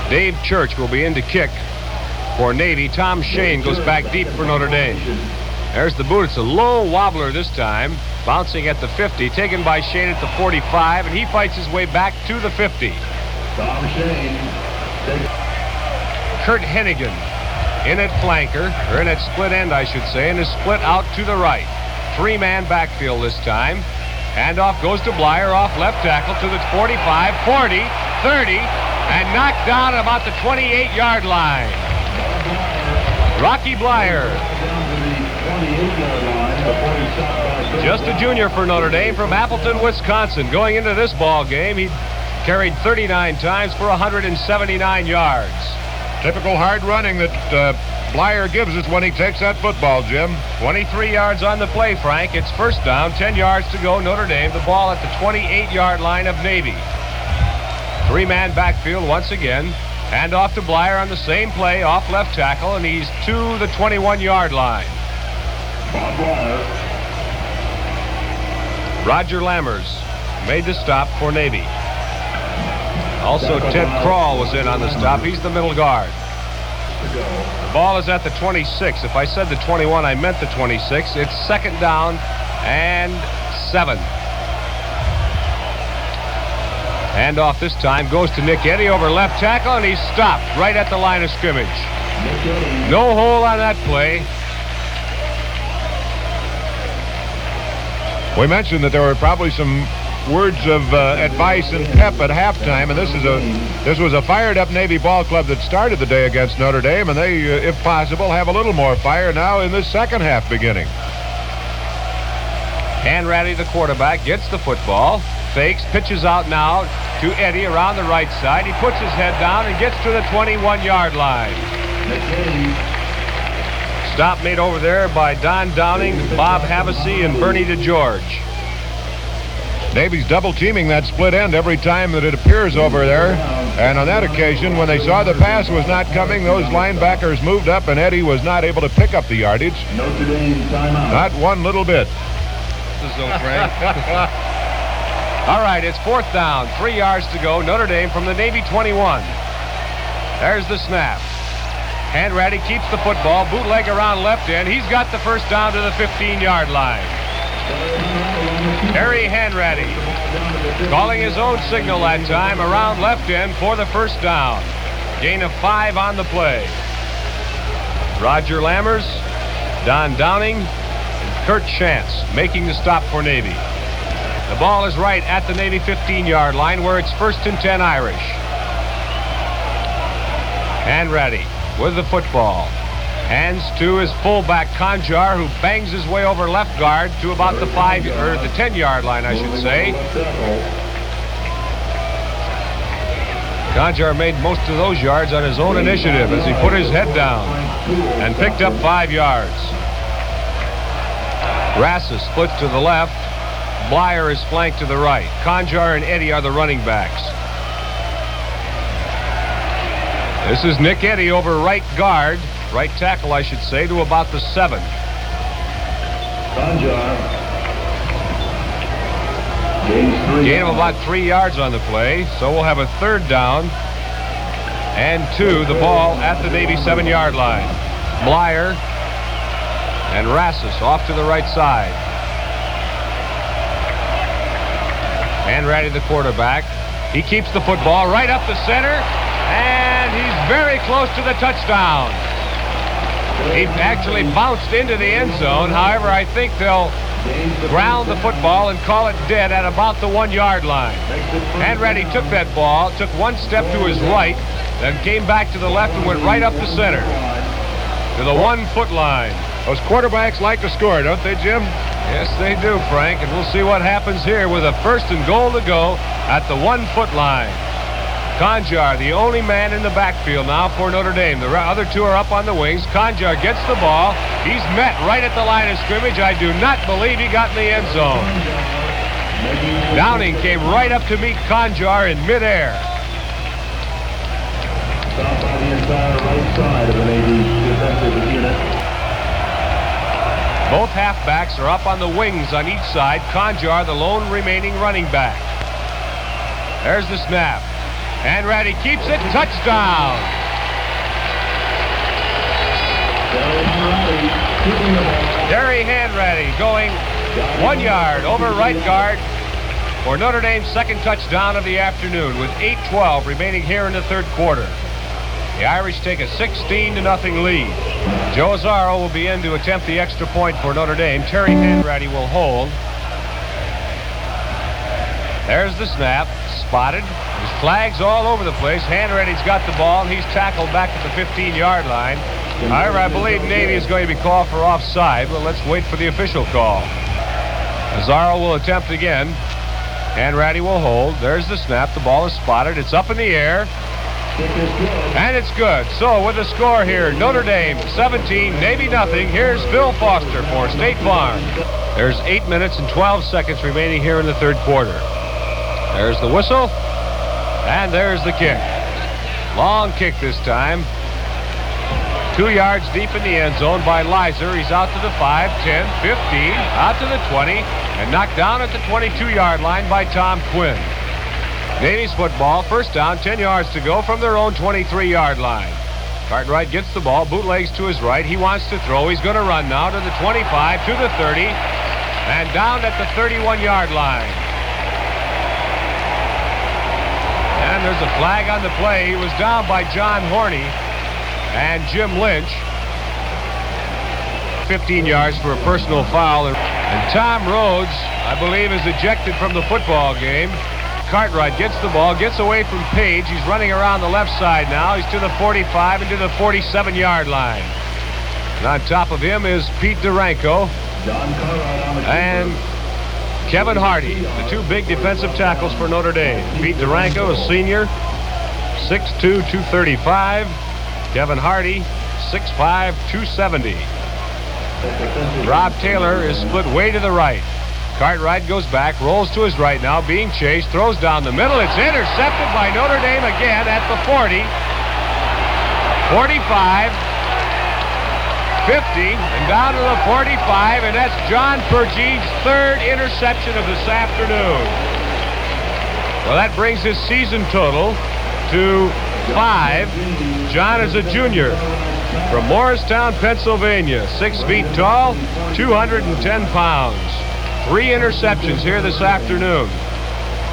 Dave Church will be in to kick for Navy. Tom Shane goes back deep for Notre Dame. There's the boot. It's a low wobbler this time. Bouncing at the 50. Taken by Shane at the 45. And he fights his way back to the 50. Kurt Hennigan in at flanker, or in at split end, I should say, and is split out to the right. 3-man backfield this time. Handoff goes to Blyer off left tackle to the 45, 40, 30, and knocked down at about the 28-yard line. Rocky Blyer. Just a junior for Notre Dame from Appleton, Wisconsin. Going into this ball game, he carried 39 times for 179 yards. Typical hard running that Blyer gives us when he takes that football, Jim. 23 yards on the play, Frank. It's 1st down, 10 yards to go. Notre Dame, the ball at the 28-yard line of Navy. 3-man backfield once again. Hand off to Blyer on the same play, off left tackle, and he's to the 21-yard line. Roger Lammers made the stop for Navy. Also, Ted Kroll was in on the stop. He's the middle guard. The ball is at the 26. If I said the 21, I meant the 26. It's 2nd down and 7. Handoff this time goes to Nick Eddy over left tackle, and he's stopped right at the line of scrimmage. No hole on that play. We mentioned that there were probably some words of advice and pep at halftime, and this was a fired-up Navy ball club that started the day against Notre Dame, and they, if possible, have a little more fire now in this second half beginning. Hanratty, the quarterback, gets the football, fakes, pitches out now to Eddie around the right side. He puts his head down and gets to the 21-yard line. Stop made over there by Don Downing, Bob Havasey, and Bernie DeGeorge. Navy's double-teaming that split end every time that it appears over there. And on that occasion, when they saw the pass was not coming, those linebackers moved up, and Eddie was not able to pick up the yardage. Notre Dame timeout. Not one little bit. All right, it's 4th down, 3 yards to go. Notre Dame from the Navy 21. There's the snap. Hanratty keeps the football, bootleg around left end. He's got the first down to the 15-yard line. Harry Hanratty calling his own signal that time around left end for the first down. Gain of 5 on the play. Roger Lammers, Don Downing, and Kurt Chance making the stop for Navy. The ball is right at the Navy 15-yard line where it's 1st and 10 Irish. Hanratty with the football. Hands to his fullback Conjar, who bangs his way over left guard to about the 10-yard line, I should say. Conjar made most of those yards on his own initiative as he put his head down and picked up 5 yards. Rassus splits to the left. Blyer is flanked to the right. Conjar and Eddie are the running backs. This is Nick Eddy over right guard, right tackle, I should say, to about the 7. Gain of about 3 yards on the play, so we'll have a 3rd down and 2, the ball at the Navy 7-yard line. Blyer and Rassus off to the right side. Hanratty, the quarterback. He keeps the football right up the center, and he's very close to the touchdown. He actually bounced into the end zone. However, I think they'll ground the football and call it dead at about the 1-yard line. Hanratty took that ball, took 1 step to his right, then came back to the left and went right up the center to the 1-foot line. Those quarterbacks like to score, don't they, Jim? Yes, they do, Frank, and we'll see what happens here with a 1st and goal to go at the 1-foot line. Conjar, the only man in the backfield now for Notre Dame. The other 2 are up on the wings. Conjar gets the ball. He's met right at the line of scrimmage. I do not believe he got in the end zone. Downing came right up to meet Conjar in midair. Stopped by the entire right side of the Navy defensive unit. Both halfbacks are up on the wings on each side. Conjar, the lone remaining running back. There's the snap. Hanratty keeps it. Touchdown. Terry Hanratty going 1 yard over right guard for Notre Dame's 2nd touchdown of the afternoon with 8:12 remaining here in the 3rd quarter. The Irish take a 16-0 lead. Joe Azzaro will be in to attempt the extra point for Notre Dame. Terry Hanratty will hold. There's the snap. Spotted. There's flags all over the place. Hanratty's got the ball, and he's tackled back at the 15-yard line. However, I believe Navy is going to be called for offside, but let's wait for the official call. Azzaro will attempt again. Hanratty will hold. There's the snap. The ball is spotted. It's up in the air. And it's good. So with the score here, Notre Dame 17, Navy nothing. Here's Phil Foster for State Farm. There's 8 minutes and 12 seconds remaining here in the 3rd quarter. There's the whistle, and there's the kick. Long kick this time. 2 yards deep in the end zone by Leiser. He's out to the 5, 10, 15, out to the 20, and knocked down at the 22-yard line by Tom Quinn. Navy's football, 1st down, 10 yards to go from their own 23-yard line. Cartwright gets the ball, bootlegs to his right. He wants to throw. He's going to run now to the 25, to the 30, and down at the 31-yard line. And there's a flag on the play. He was down by John Horney and Jim Lynch. 15 yards for a personal foul. And Tom Rhodes, I believe, is ejected from the football game. Cartwright gets the ball, gets away from Page. He's running around the left side now. He's to the 45 and to the 47-yard line. And on top of him is Pete Duranko and Kevin Hardy, the two big defensive tackles for Notre Dame. Pete Duranko, a senior, 6'2", 235. Kevin Hardy, 6'5", 270. Rob Taylor is split way to the right. Cartwright goes back, rolls to his right now, being chased, throws down the middle. It's intercepted by Notre Dame again at the 40, 45, 50, and down to the 45, and that's John Purgee's third interception of this afternoon. Well, that brings his season total to 5. John is a junior from Morristown, Pennsylvania, 6 feet tall, 210 pounds. 3 interceptions here this afternoon.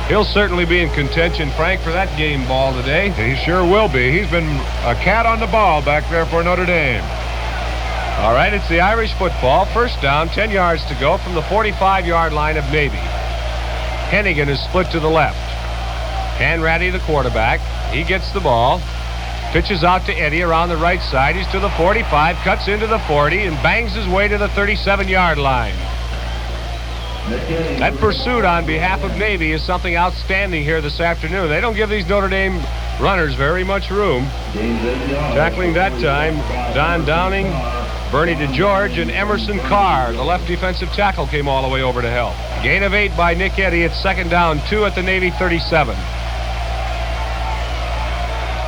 He'll certainly be in contention, Frank, for that game ball today. He sure will be. He's been a cat on the ball back there for Notre Dame. All right, it's the Irish football. First down, 10 yards to go from the 45-yard line of Navy. Hennigan is split to the left. Hanratty, the quarterback. He gets the ball. Pitches out to Eddie around the right side. He's to the 45, cuts into the 40, and bangs his way to the 37-yard line. That pursuit on behalf of Navy is something outstanding here this afternoon. They don't give these Notre Dame runners very much room. Tackling that time, Don Downing, Bernie DeGeorge, and Emerson Carr, the left defensive tackle, came all the way over to help. Gain of 8 by Nick Eddy. It's second down, 2 at the Navy 37.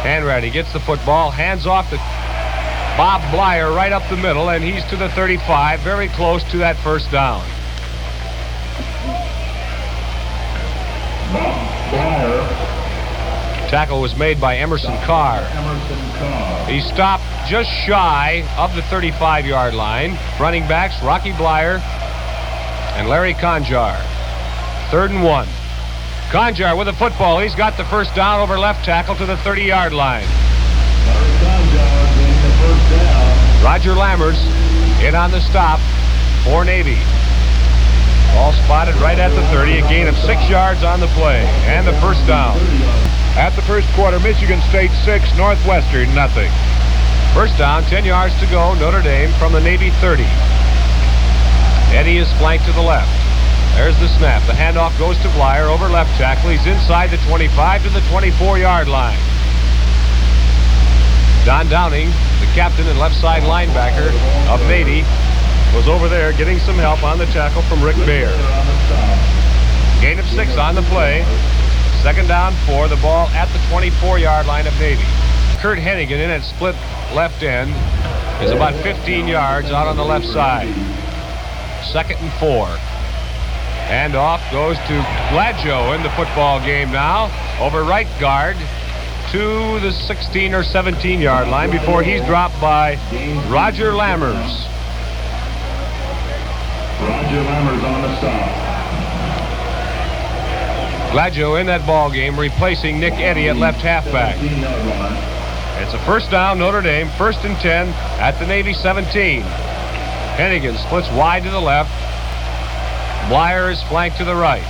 Hanratty gets the football, hands off to Bob Blyer right up the middle, and he's to the 35, very close to that first down. Tackle was made by Emerson Carr. He stopped just shy of the 35-yard line. Running backs, Rocky Blyer and Larry Conjar. 3rd and 1. Conjar with the football. He's got the first down over left tackle to the 30-yard line. Roger Lammers in on the stop for Navy. All spotted right at the 30, a gain of 6 yards on the play, and the first down. At the first quarter, Michigan State 6, Northwestern nothing. First down, 10 yards to go, Notre Dame from the Navy 30. Eddie is flanked to the left. There's the snap. The handoff goes to Blyer over left tackle. He's inside the 25 to the 24-yard line. Don Downing, the captain and left side linebacker of Navy, was over there getting some help on the tackle from Rick Baer. Gain of 6 on the play. Second down 4. The ball at the 24-yard line of Navy. Kurt Hennigan in at split left end is about 15 yards out on the left side. 2nd and 4. Handoff goes to Gladjo in the football game now. Over right guard to the 16 or 17-yard line before he's dropped by Roger Lammers. Roger Lammers on the stop. Gladjo in that ball game replacing Nick Eddy at left halfback. It's a first down, Notre Dame, 1st and 10 at the Navy 17. Hennigan splits wide to the left. Blyer is flanked to the right.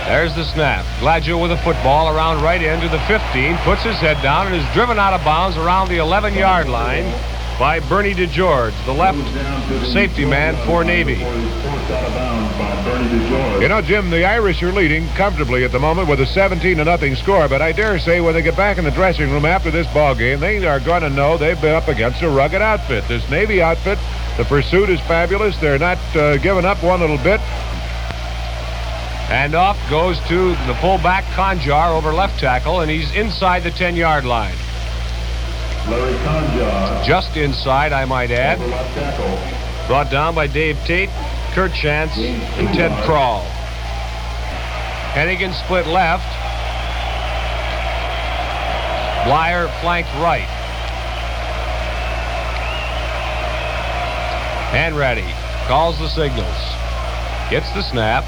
There's the snap. Gladjo with a football around right end to the 15, puts his head down and is driven out of bounds around the 11-yard line by Bernie DeGeorge, the left safety man for Navy. You know, Jim, the Irish are leading comfortably at the moment with a 17-0 score, but I dare say when they get back in the dressing room after this ball game, they are going to know they've been up against a rugged outfit. This Navy outfit, the pursuit is fabulous. They're not giving up one little bit. Handoff goes to the fullback Conjar over left tackle, and he's inside the 10-yard line. Larry Conjar. Just inside, I might add. Left tackle. Brought down by Dave Tate, Kurt Chance, and Ted Kroll. Hennigan split left. Blyer flanked right. Hanratty calls the signals. Gets the snap.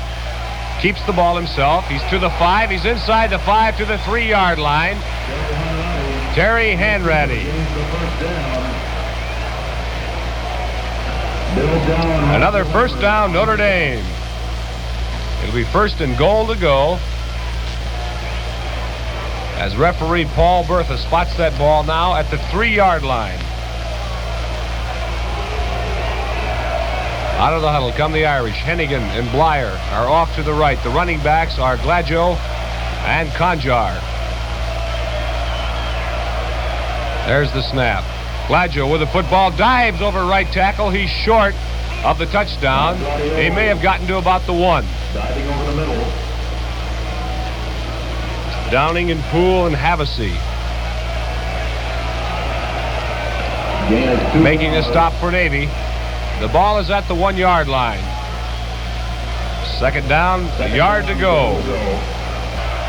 Keeps the ball himself. He's to the 5. He's inside the 5 to the 3-yard line. Terry Hanratty. Another first down, Notre Dame. It'll be first and goal to go. As referee Paul Bertha spots that ball now at the 3-yard line. Out of the huddle come the Irish. Hennigan and Blyer are off to the right. The running backs are Gladjo and Conjar. There's the snap. Gladjo with the football, dives over right tackle. He's short of the touchdown. He may have gotten to about the 1. Diving over the middle. Downing and Poole and Havasey making a stop for Navy. The ball is at the 1-yard line. Second down, a yard to go.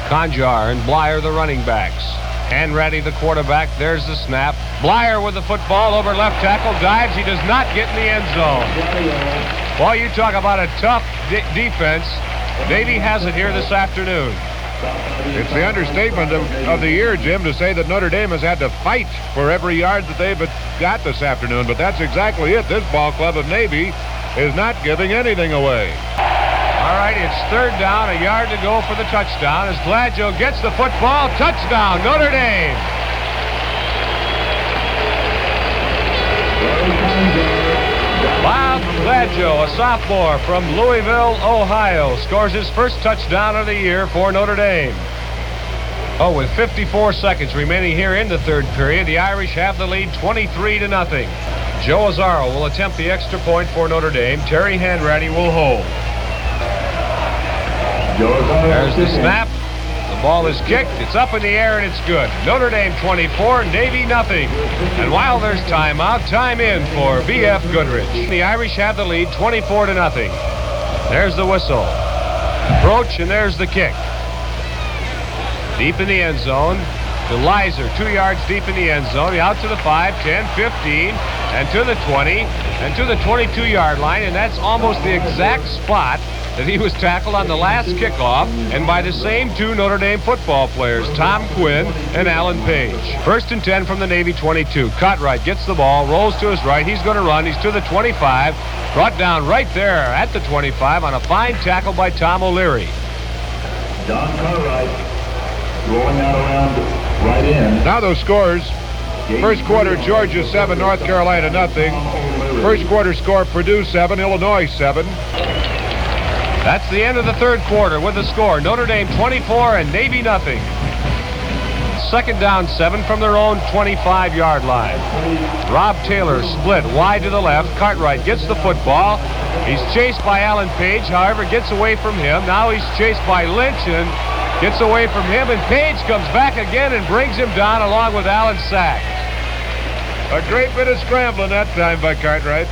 Conjar and Blyer the running backs. Hanratty the quarterback. There's the snap. Blyer with the football over left tackle. Dives. He does not get in the end zone. Boy, you talk about a tough defense. Navy has it here this afternoon. It's the understatement of the year, Jim, to say that Notre Dame has had to fight for every yard that they've got this afternoon, but that's exactly it. This ball club of Navy is not giving anything away. All right, it's third down, a yard to go for the touchdown as Gladjo gets the football. Touchdown, Notre Dame. Bob Gladjo, a sophomore from Louisville, Ohio, scores his first touchdown of the year for Notre Dame. Oh, with 54 seconds remaining here in the third period, the Irish have the lead 23-0. Joe Azzaro will attempt the extra point for Notre Dame. Terry Hanratty will hold. There's the snap. The ball is kicked. It's up in the air and it's good. Notre Dame 24, Navy nothing. And while there's timeout, time in for B.F. Goodrich. The Irish have the lead 24-0. There's the whistle. Approach, and there's the kick. Deep in the end zone to Lizer, 2 yards deep in the end zone. Out to the 5, 10, 15, and to the 20, and to the 22-yard line. And that's almost the exact spot that he was tackled on the last kickoff, and by the same 2 Notre Dame football players, Tom Quinn and Alan Page. First and 10 from the Navy 22. Cartwright gets the ball, rolls to his right. He's going to run. He's to the 25. Brought down right there at the 25 on a fine tackle by Tom O'Leary. John Cartwright rolling out around right in. Now those scores. First quarter, Georgia 7, North Carolina nothing. First quarter score, Purdue 7, Illinois 7. That's the end of the third quarter with the score. Notre Dame 24 and Navy nothing. Second down 7 from their own 25-yard line. Rob Taylor split wide to the left. Cartwright gets the football. He's chased by Alan Page, however, gets away from him. Now he's chased by Lynch and gets away from him, and Page comes back again and brings him down along with Alan Sack. A great bit of scrambling that time by Cartwright.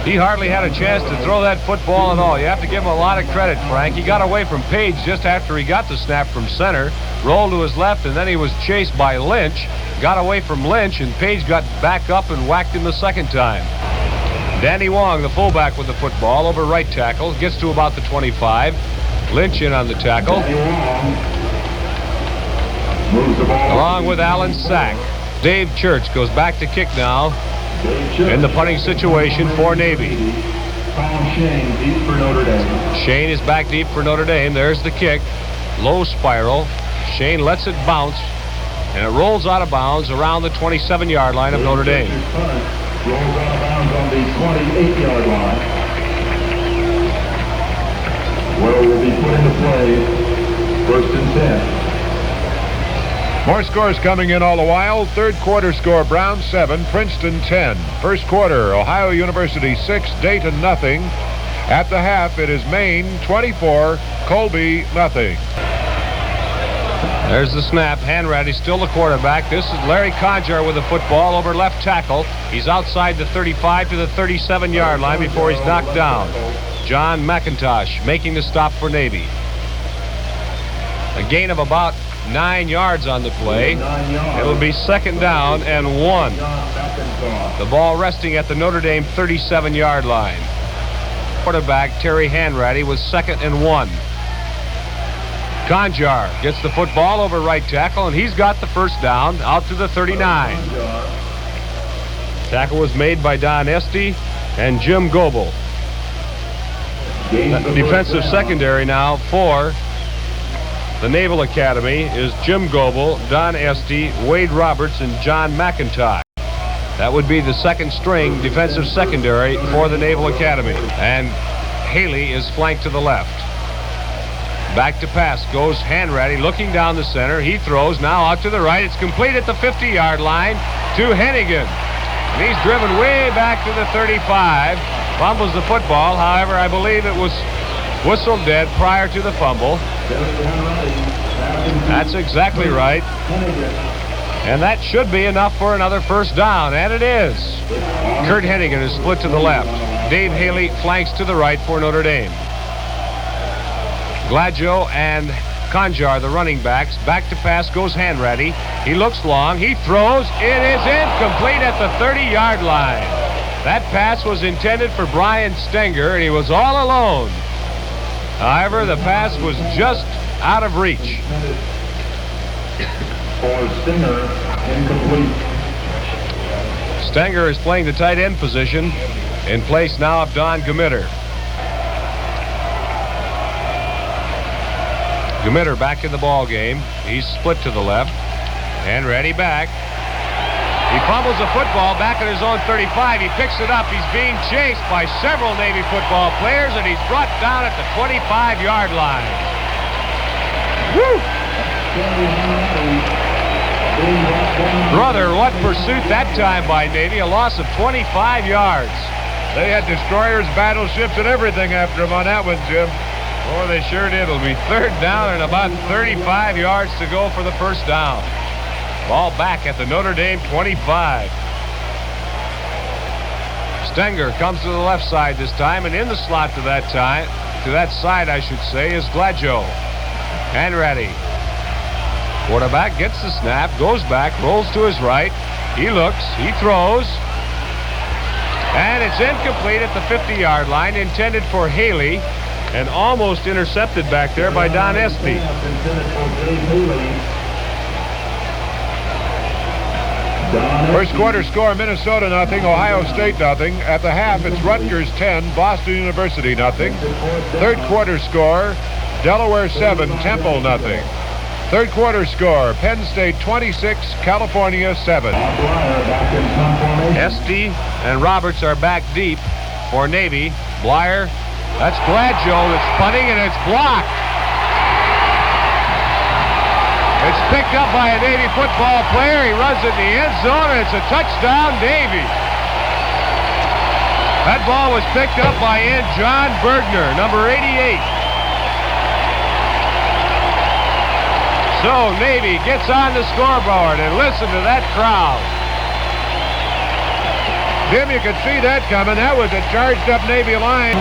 He hardly had a chance to throw that football at all. You have to give him a lot of credit, Frank. He got away from Page just after he got the snap from center, rolled to his left, and then he was chased by Lynch, got away from Lynch, and Page got back up and whacked him the second time. Danny Wong, the fullback, with the football over right tackle, gets to about the 25. Lynch in on the tackle, along with Alan Sack. Dave Church goes back to kick now in the punting situation for Navy. Shane is back deep for Notre Dame. There's the kick. Low spiral. Shane lets it bounce, and it rolls out of bounds around the 27-yard line of Notre Dame. Rolls out of bounds on the 28-yard line, where it will be put into play first and 10. More scores coming in all the while. Third quarter score, Brown 7, Princeton 10. First quarter, Ohio University 6, Dayton nothing. At the half, it is Maine 24, Colby nothing. There's the snap. Hanratty still the quarterback. This is Larry Conjar with the football over left tackle. He's outside the 35 to the 37-yard line before he's knocked down. John McIntosh making the stop for Navy. A gain of about 9 yards on the play. It'll be second down and 1. The ball resting at the Notre Dame 37-yard line. Quarterback Terry Hanratty was second and 1. Conjar gets the football over right tackle, and he's got the first down out to the 39. Tackle was made by Don Estee and Jim Goebel. The defensive secondary now for the Naval Academy is Jim Goebel, Don Estee, Wade Roberts, and John McIntosh. That would be the second string defensive secondary for the Naval Academy. And Haley is flanked to the left. Back to pass goes Hanratty, looking down the center. He throws now out to the right. It's complete at the 50-yard line to Hennigan. And he's driven way back to the 35. Fumbles the football. However, I believe it was whistled dead prior to the fumble. That's exactly right. And that should be enough for another first down, and it is. Kurt Hennigan is split to the left. Dave Haley flanks to the right for Notre Dame. Gladjo and Conjar, the running backs. Back to pass goes Hanratty. He looks long. He throws. It is incomplete at the 30-yard line. That pass was intended for Brian Stenger, and he was all alone. However, the pass was just out of reach. For Stenger, incomplete. Stenger is playing the tight end position in place now of Don Gemitter. Gemitter back in the ball game. He's split to the left. Hanratty back. He fumbles the football back at his own 35. He picks it up. He's being chased by several Navy football players, and he's brought down at the 25-yard line. Woo! Brother, what pursuit that time by Navy. A loss of 25 yards. They had destroyers, battleships, and everything after him on that one, Jim. Oh, they sure did. It'll be third down and about 35 yards to go for the first down. Ball back at the Notre Dame 25. Stenger comes to the left side this time, and in the slot to that side, I should say, is Gladjo. Hanratty. Quarterback gets the snap, goes back, rolls to his right. He looks, he throws. And it's incomplete at the 50-yard line, intended for Haley, and almost intercepted back there by Don Estee. First quarter score, Minnesota nothing, Ohio State nothing. At the half, it's Rutgers 10, Boston University nothing. Third quarter score, Delaware 7, Temple nothing. Third quarter score, Penn State 26, California 7. Estee and Roberts are back deep for Navy. Blyer, that's Gladjo that's punting, and it's blocked. It's picked up by a Navy football player. He runs in the end zone, and it's a touchdown, Navy. That ball was picked up by John Bergner, number 88. So Navy gets on the scoreboard, and listen to that crowd. Jim, you could see that coming. That was a charged-up Navy line.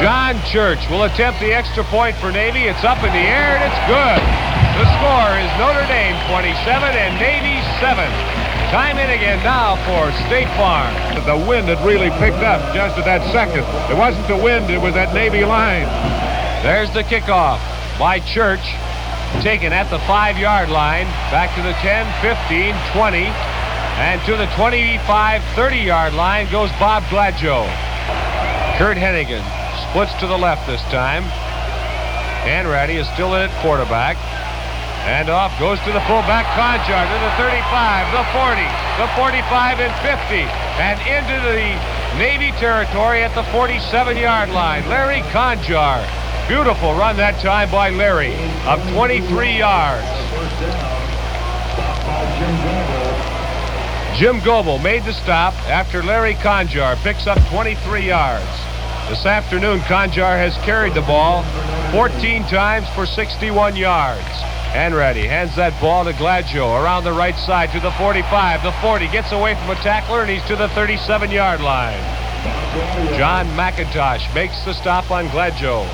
John Church will attempt the extra point for Navy. It's up in the air, and it's good. The score is Notre Dame 27 and Navy 7. Time in again now for State Farm. The wind had really picked up just at that second. It wasn't the wind, it was that Navy line. There's the kickoff by Church. Taken at the 5-yard line. Back to the 10, 15, 20. And to the 25, 30-yard line goes Bob Gladjo. Kurt Hennigan splits to the left this time. Hanratty is still in at quarterback. And off goes to the fullback, Conjar, to the 35, the 40, the 45, and 50. And into the Navy territory at the 47-yard line. Larry Conjar. Beautiful run that time by Larry of 23 yards. Jim Goebel made the stop after Larry Conjar picks up 23 yards. This afternoon, Conjar has carried the ball 14 times for 61 yards. Hanratty hands that ball to Gladjo around the right side to the 45. The 40 gets away from a tackler, and he's to the 37-yard line. John McIntosh makes the stop on Gladjo.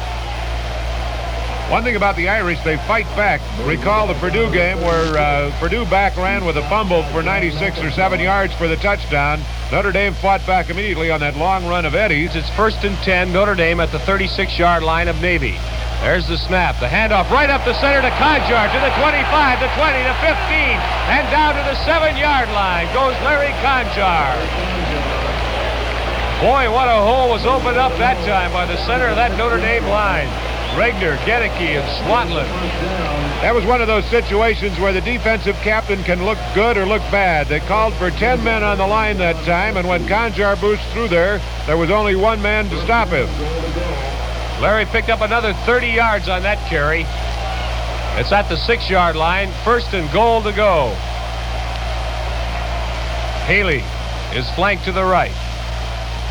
One thing about the Irish, they fight back. Recall the Purdue game where Purdue back ran with a fumble for 96 or 7 yards for the touchdown. Notre Dame fought back immediately on that long run of Eddie's. It's 1st and 10, Notre Dame at the 36-yard line of Navy. There's the snap, the handoff right up the center to Conjar, to the 25, the 20, the 15, and down to the 7-yard line goes Larry Conjar. Boy, what a hole was opened up that time by the center of that Notre Dame line. Regner, Gedeke, and Swatland. That was one of those situations where the defensive captain can look good or look bad. They called for 10 men on the line that time, and when Conjar boosted through there was only one man to stop him. Larry picked up another 30 yards on that carry. It's at the 6-yard line. 1st and goal to go. Haley is flanked to the right.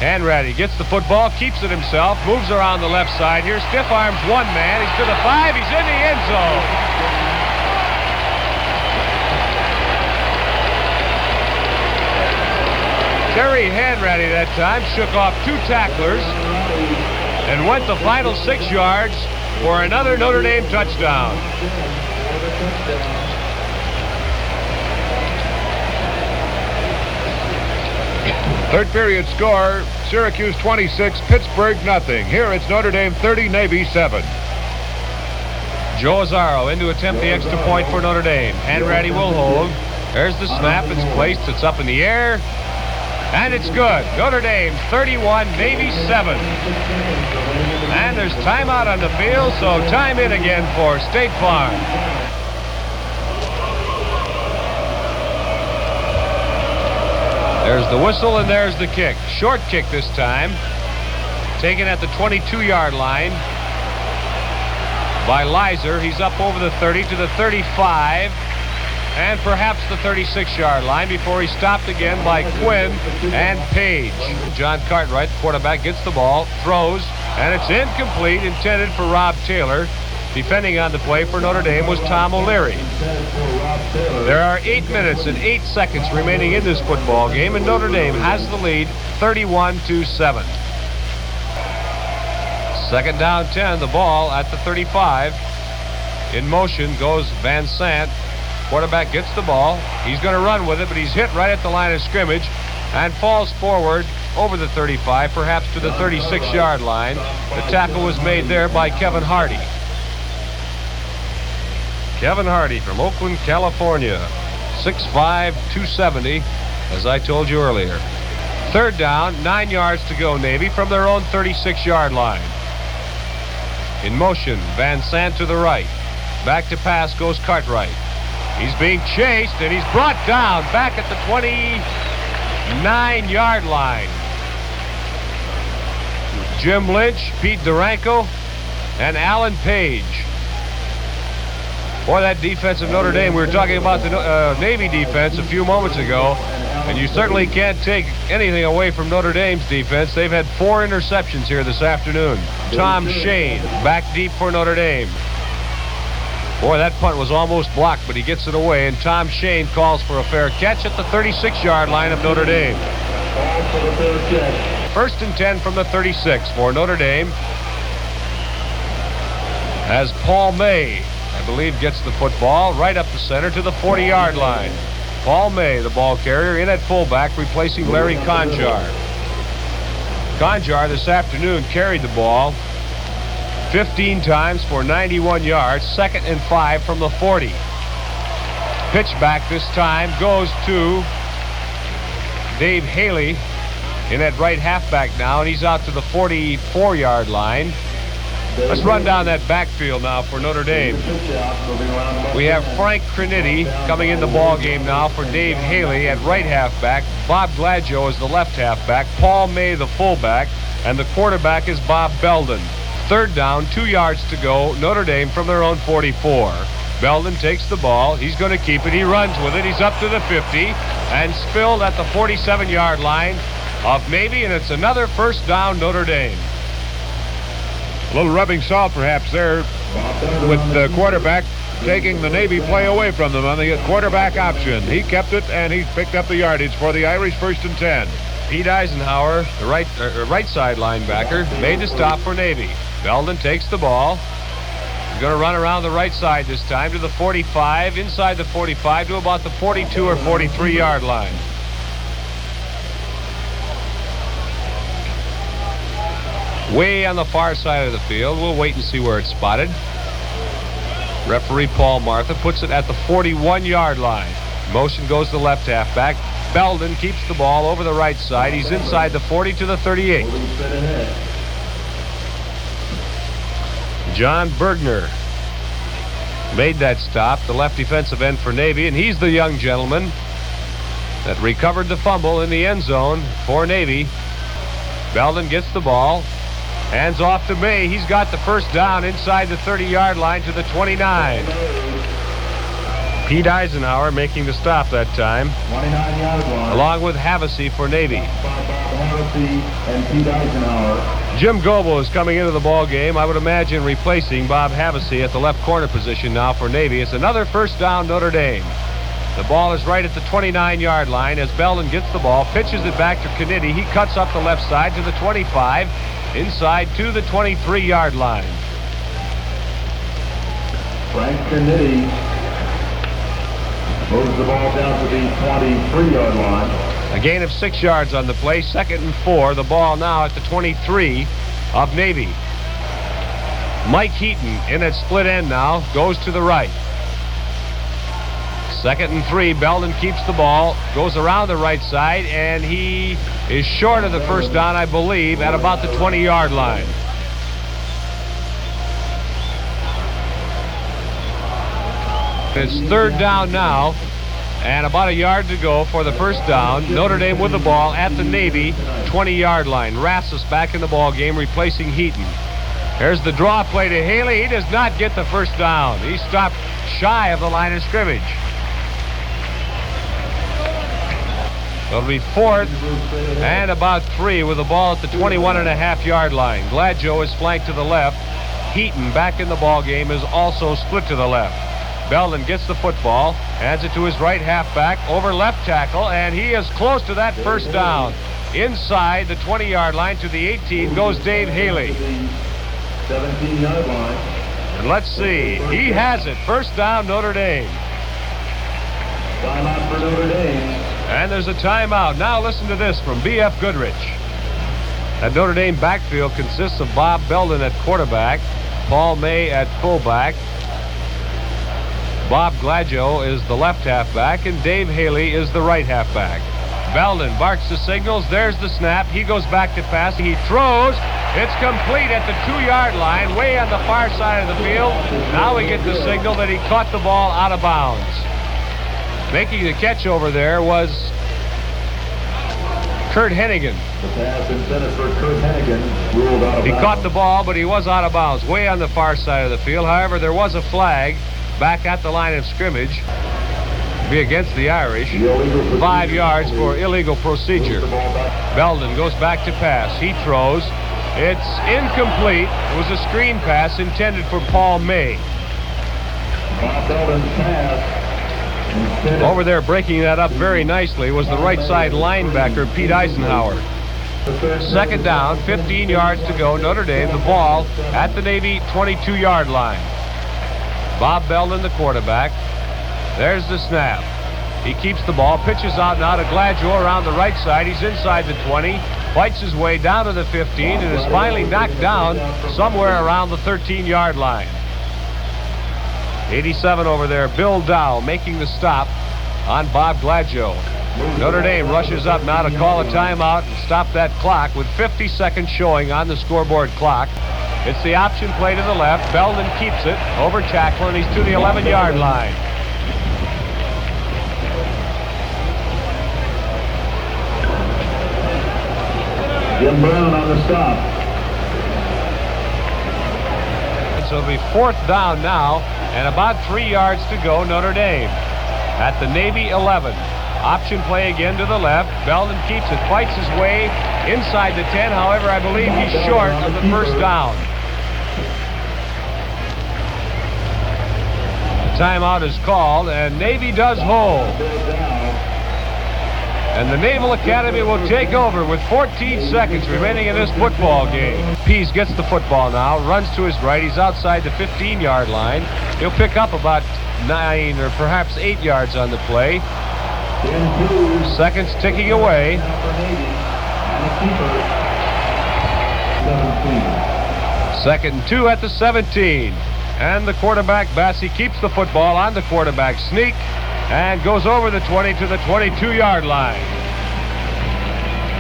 Hanratty gets the football, keeps it himself, moves around the left side here, stiff arms one man, he's to the 5, he's in the end zone. Terry Hanratty that time shook off 2 tacklers and went the final 6 yards for another Notre Dame touchdown. Third period score, Syracuse 26, Pittsburgh nothing. Here it's Notre Dame 30, Navy 7. Joe Azzaro in to attempt the extra point for Notre Dame. Hanratty will hold. There's the snap. It's placed. It's up in the air. And it's good. Notre Dame 31, Navy 7. And there's timeout on the field, so time in again for State Farm. There's the whistle and there's the kick. Short kick this time. Taken at the 22-yard line by Leiser. He's up over the 30 to the 35 and perhaps the 36-yard line before he's stopped again by Quinn and Page. John Cartwright, quarterback, gets the ball, throws, and it's incomplete, intended for Rob Taylor. Defending on the play for Notre Dame was Tom O'Leary. There are 8 minutes and 8 seconds remaining in this football game, and Notre Dame has the lead 31-7. Second down 10, the ball at the 35. In motion goes Van Sant. Quarterback gets the ball. He's going to run with it, but he's hit right at the line of scrimmage and falls forward over the 35, perhaps to the 36-yard line. The tackle was made there by Kevin Hardy. Kevin Hardy from Oakland, California. 6'5", 270, as I told you earlier. Third down, 9 yards to go, Navy, from their own 36-yard line. In motion, Van Sant to the right. Back to pass goes Cartwright. He's being chased, and he's brought down back at the 29-yard line. Jim Lynch, Pete Duranko, and Alan Page. Boy, that defense of Notre Dame, we were talking about the Navy defense a few moments ago, and you certainly can't take anything away from Notre Dame's defense. They've had 4 interceptions here this afternoon. Tom Shane back deep for Notre Dame. Boy, that punt was almost blocked, but he gets it away, and Tom Shane calls for a fair catch at the 36-yard line of Notre Dame. 1st and 10 from the 36 for Notre Dame, as Paul May, I believe, gets the football right up the center to the 40-yard line. Paul May, the ball carrier, in at fullback, replacing Larry Conjar. Conjar this afternoon carried the ball 15 times for 91 yards, 2nd and 5 from the 40. Pitch back this time goes to Dave Haley in at right halfback now, and he's out to the 44-yard line. Let's run down that backfield now for Notre Dame. We have Frank Criniti coming in the ball game now for Dave Haley at right halfback. Bob Gladjo is the left halfback. Paul May the fullback, and the quarterback is Bob Belden. Third down, 2 yards to go. Notre Dame from their own 44. Belden takes the ball. He's going to keep it. He runs with it. He's up to the 50 and spilled at the 47-yard line of Navy, and it's another first down, Notre Dame. A little rubbing salt perhaps there with the quarterback taking the Navy play away from them on the quarterback option. He kept it, and he picked up the yardage for the Irish. 1st and 10. Pete Eisenhower, the right side linebacker, made the stop for Navy. Belden takes the ball. He's going to run around the right side this time to the 45, inside the 45 to about the 42 or 43-yard line. Way on the far side of the field. We'll wait and see where it's spotted. Referee Paul Martha puts it at the 41-yard line. Motion goes to the left halfback. Belden keeps the ball over the right side. He's inside the 40 to the 38. John Bergner made that stop, the left defensive end for Navy, and he's the young gentleman that recovered the fumble in the end zone for Navy. Belden gets the ball, hands off to May. He's got the first down inside the 30-yard line to the 29. Pete Eisenhower making the stop that time, 29-yard line. along with Havasey for Navy. Havasey and Pete Eisenhower. Jim Goebel is coming into the ball game, I would imagine replacing Bob Havasey at the left corner position now for Navy. It's another first down, Notre Dame. The ball is right at the 29-yard line as Belden gets the ball, pitches it back to Kennedy. He cuts up the left side to the 25, inside to the 23-yard line. Frank Kennedy moves the ball down to the 23-yard line. A gain of 6 yards on the play, 2nd and 4. The ball now at the 23 of Navy. Mike Heaton in at split end now, goes to the right. 2nd and 3, Belden keeps the ball, goes around the right side, and he is short of the first down, I believe, at about the 20-yard line. It's 3rd down now, and about a yard to go for the first down. Notre Dame with the ball at the Navy 20-yard line. Rassus back in the ball game, replacing Heaton. There's the draw play to Haley. He does not get the first down. He stopped shy of the line of scrimmage. It'll be 4th and about 3 with the ball at the 21.5-yard line. Gladjo is flanked to the left. Heaton back in the ball game is also split to the left. Belden gets the football, hands it to his right halfback over left tackle, and he is close to that first down. Inside the 20-yard line to the 18 goes Dave Haley. 17-yard line. And let's see, he has it. First down, Notre Dame. Timeout for Notre Dame. And there's a timeout. Now listen to this from B.F. Goodrich. That Notre Dame backfield consists of Bob Belden at quarterback, Paul May at fullback, Bob Gladjo is the left halfback, and Dave Haley is the right halfback. Belden barks the signals. There's the snap. He goes back to pass. He throws. It's complete at the 2-yard line, way on the far side of the field. Now we get the signal that he caught the ball out of bounds. Making the catch over there was Kurt Hennigan. The pass intended for Kurt Hennigan ruled out of bounds. He caught the ball, but he was out of bounds, way on the far side of the field. However, there was a flag back at the line of scrimmage. Be against the Irish. 5 yards for illegal procedure. Belden goes back to pass. He throws. It's incomplete. It was a screen pass intended for Paul May. Over there breaking that up very nicely was the right side linebacker, Pete Eisenhower. 2nd down, 15 yards to go. Notre Dame, the ball at the Navy 22-yard line. Bob Belden, the quarterback. There's the snap. He keeps the ball, pitches out now to Gladjo around the right side. He's inside the 20, fights his way down to the 15, and is finally knocked down somewhere around the 13-yard line. 87 over there, Bill Dow making the stop on Bob Gladjo. Notre Dame rushes up now to call a timeout and stop that clock with 50 seconds showing on the scoreboard clock. It's the option play to the left. Belden keeps it over tackle, and he's to the 11-yard line. Jim Brown on the stop. So it'll be 4th down now, and about 3 yards to go, Notre Dame. At the Navy 11. Option play again to the left. Belden keeps it, fights his way inside the 10. However, I believe he's short of the first down. Timeout is called, and Navy does hold. And the Naval Academy will take over with 14 seconds remaining in this football game. Pease gets the football now, runs to his right. He's outside the 15-yard line. He'll pick up about 9 or perhaps 8 yards on the play. Seconds ticking away. 2nd and 2 at the 17. And the quarterback, Bassey, keeps the football on the quarterback sneak. and goes over the 20 to the 22-yard line.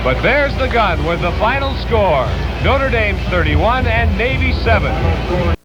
But there's the gun with the final score. Notre Dame 31 and Navy 7.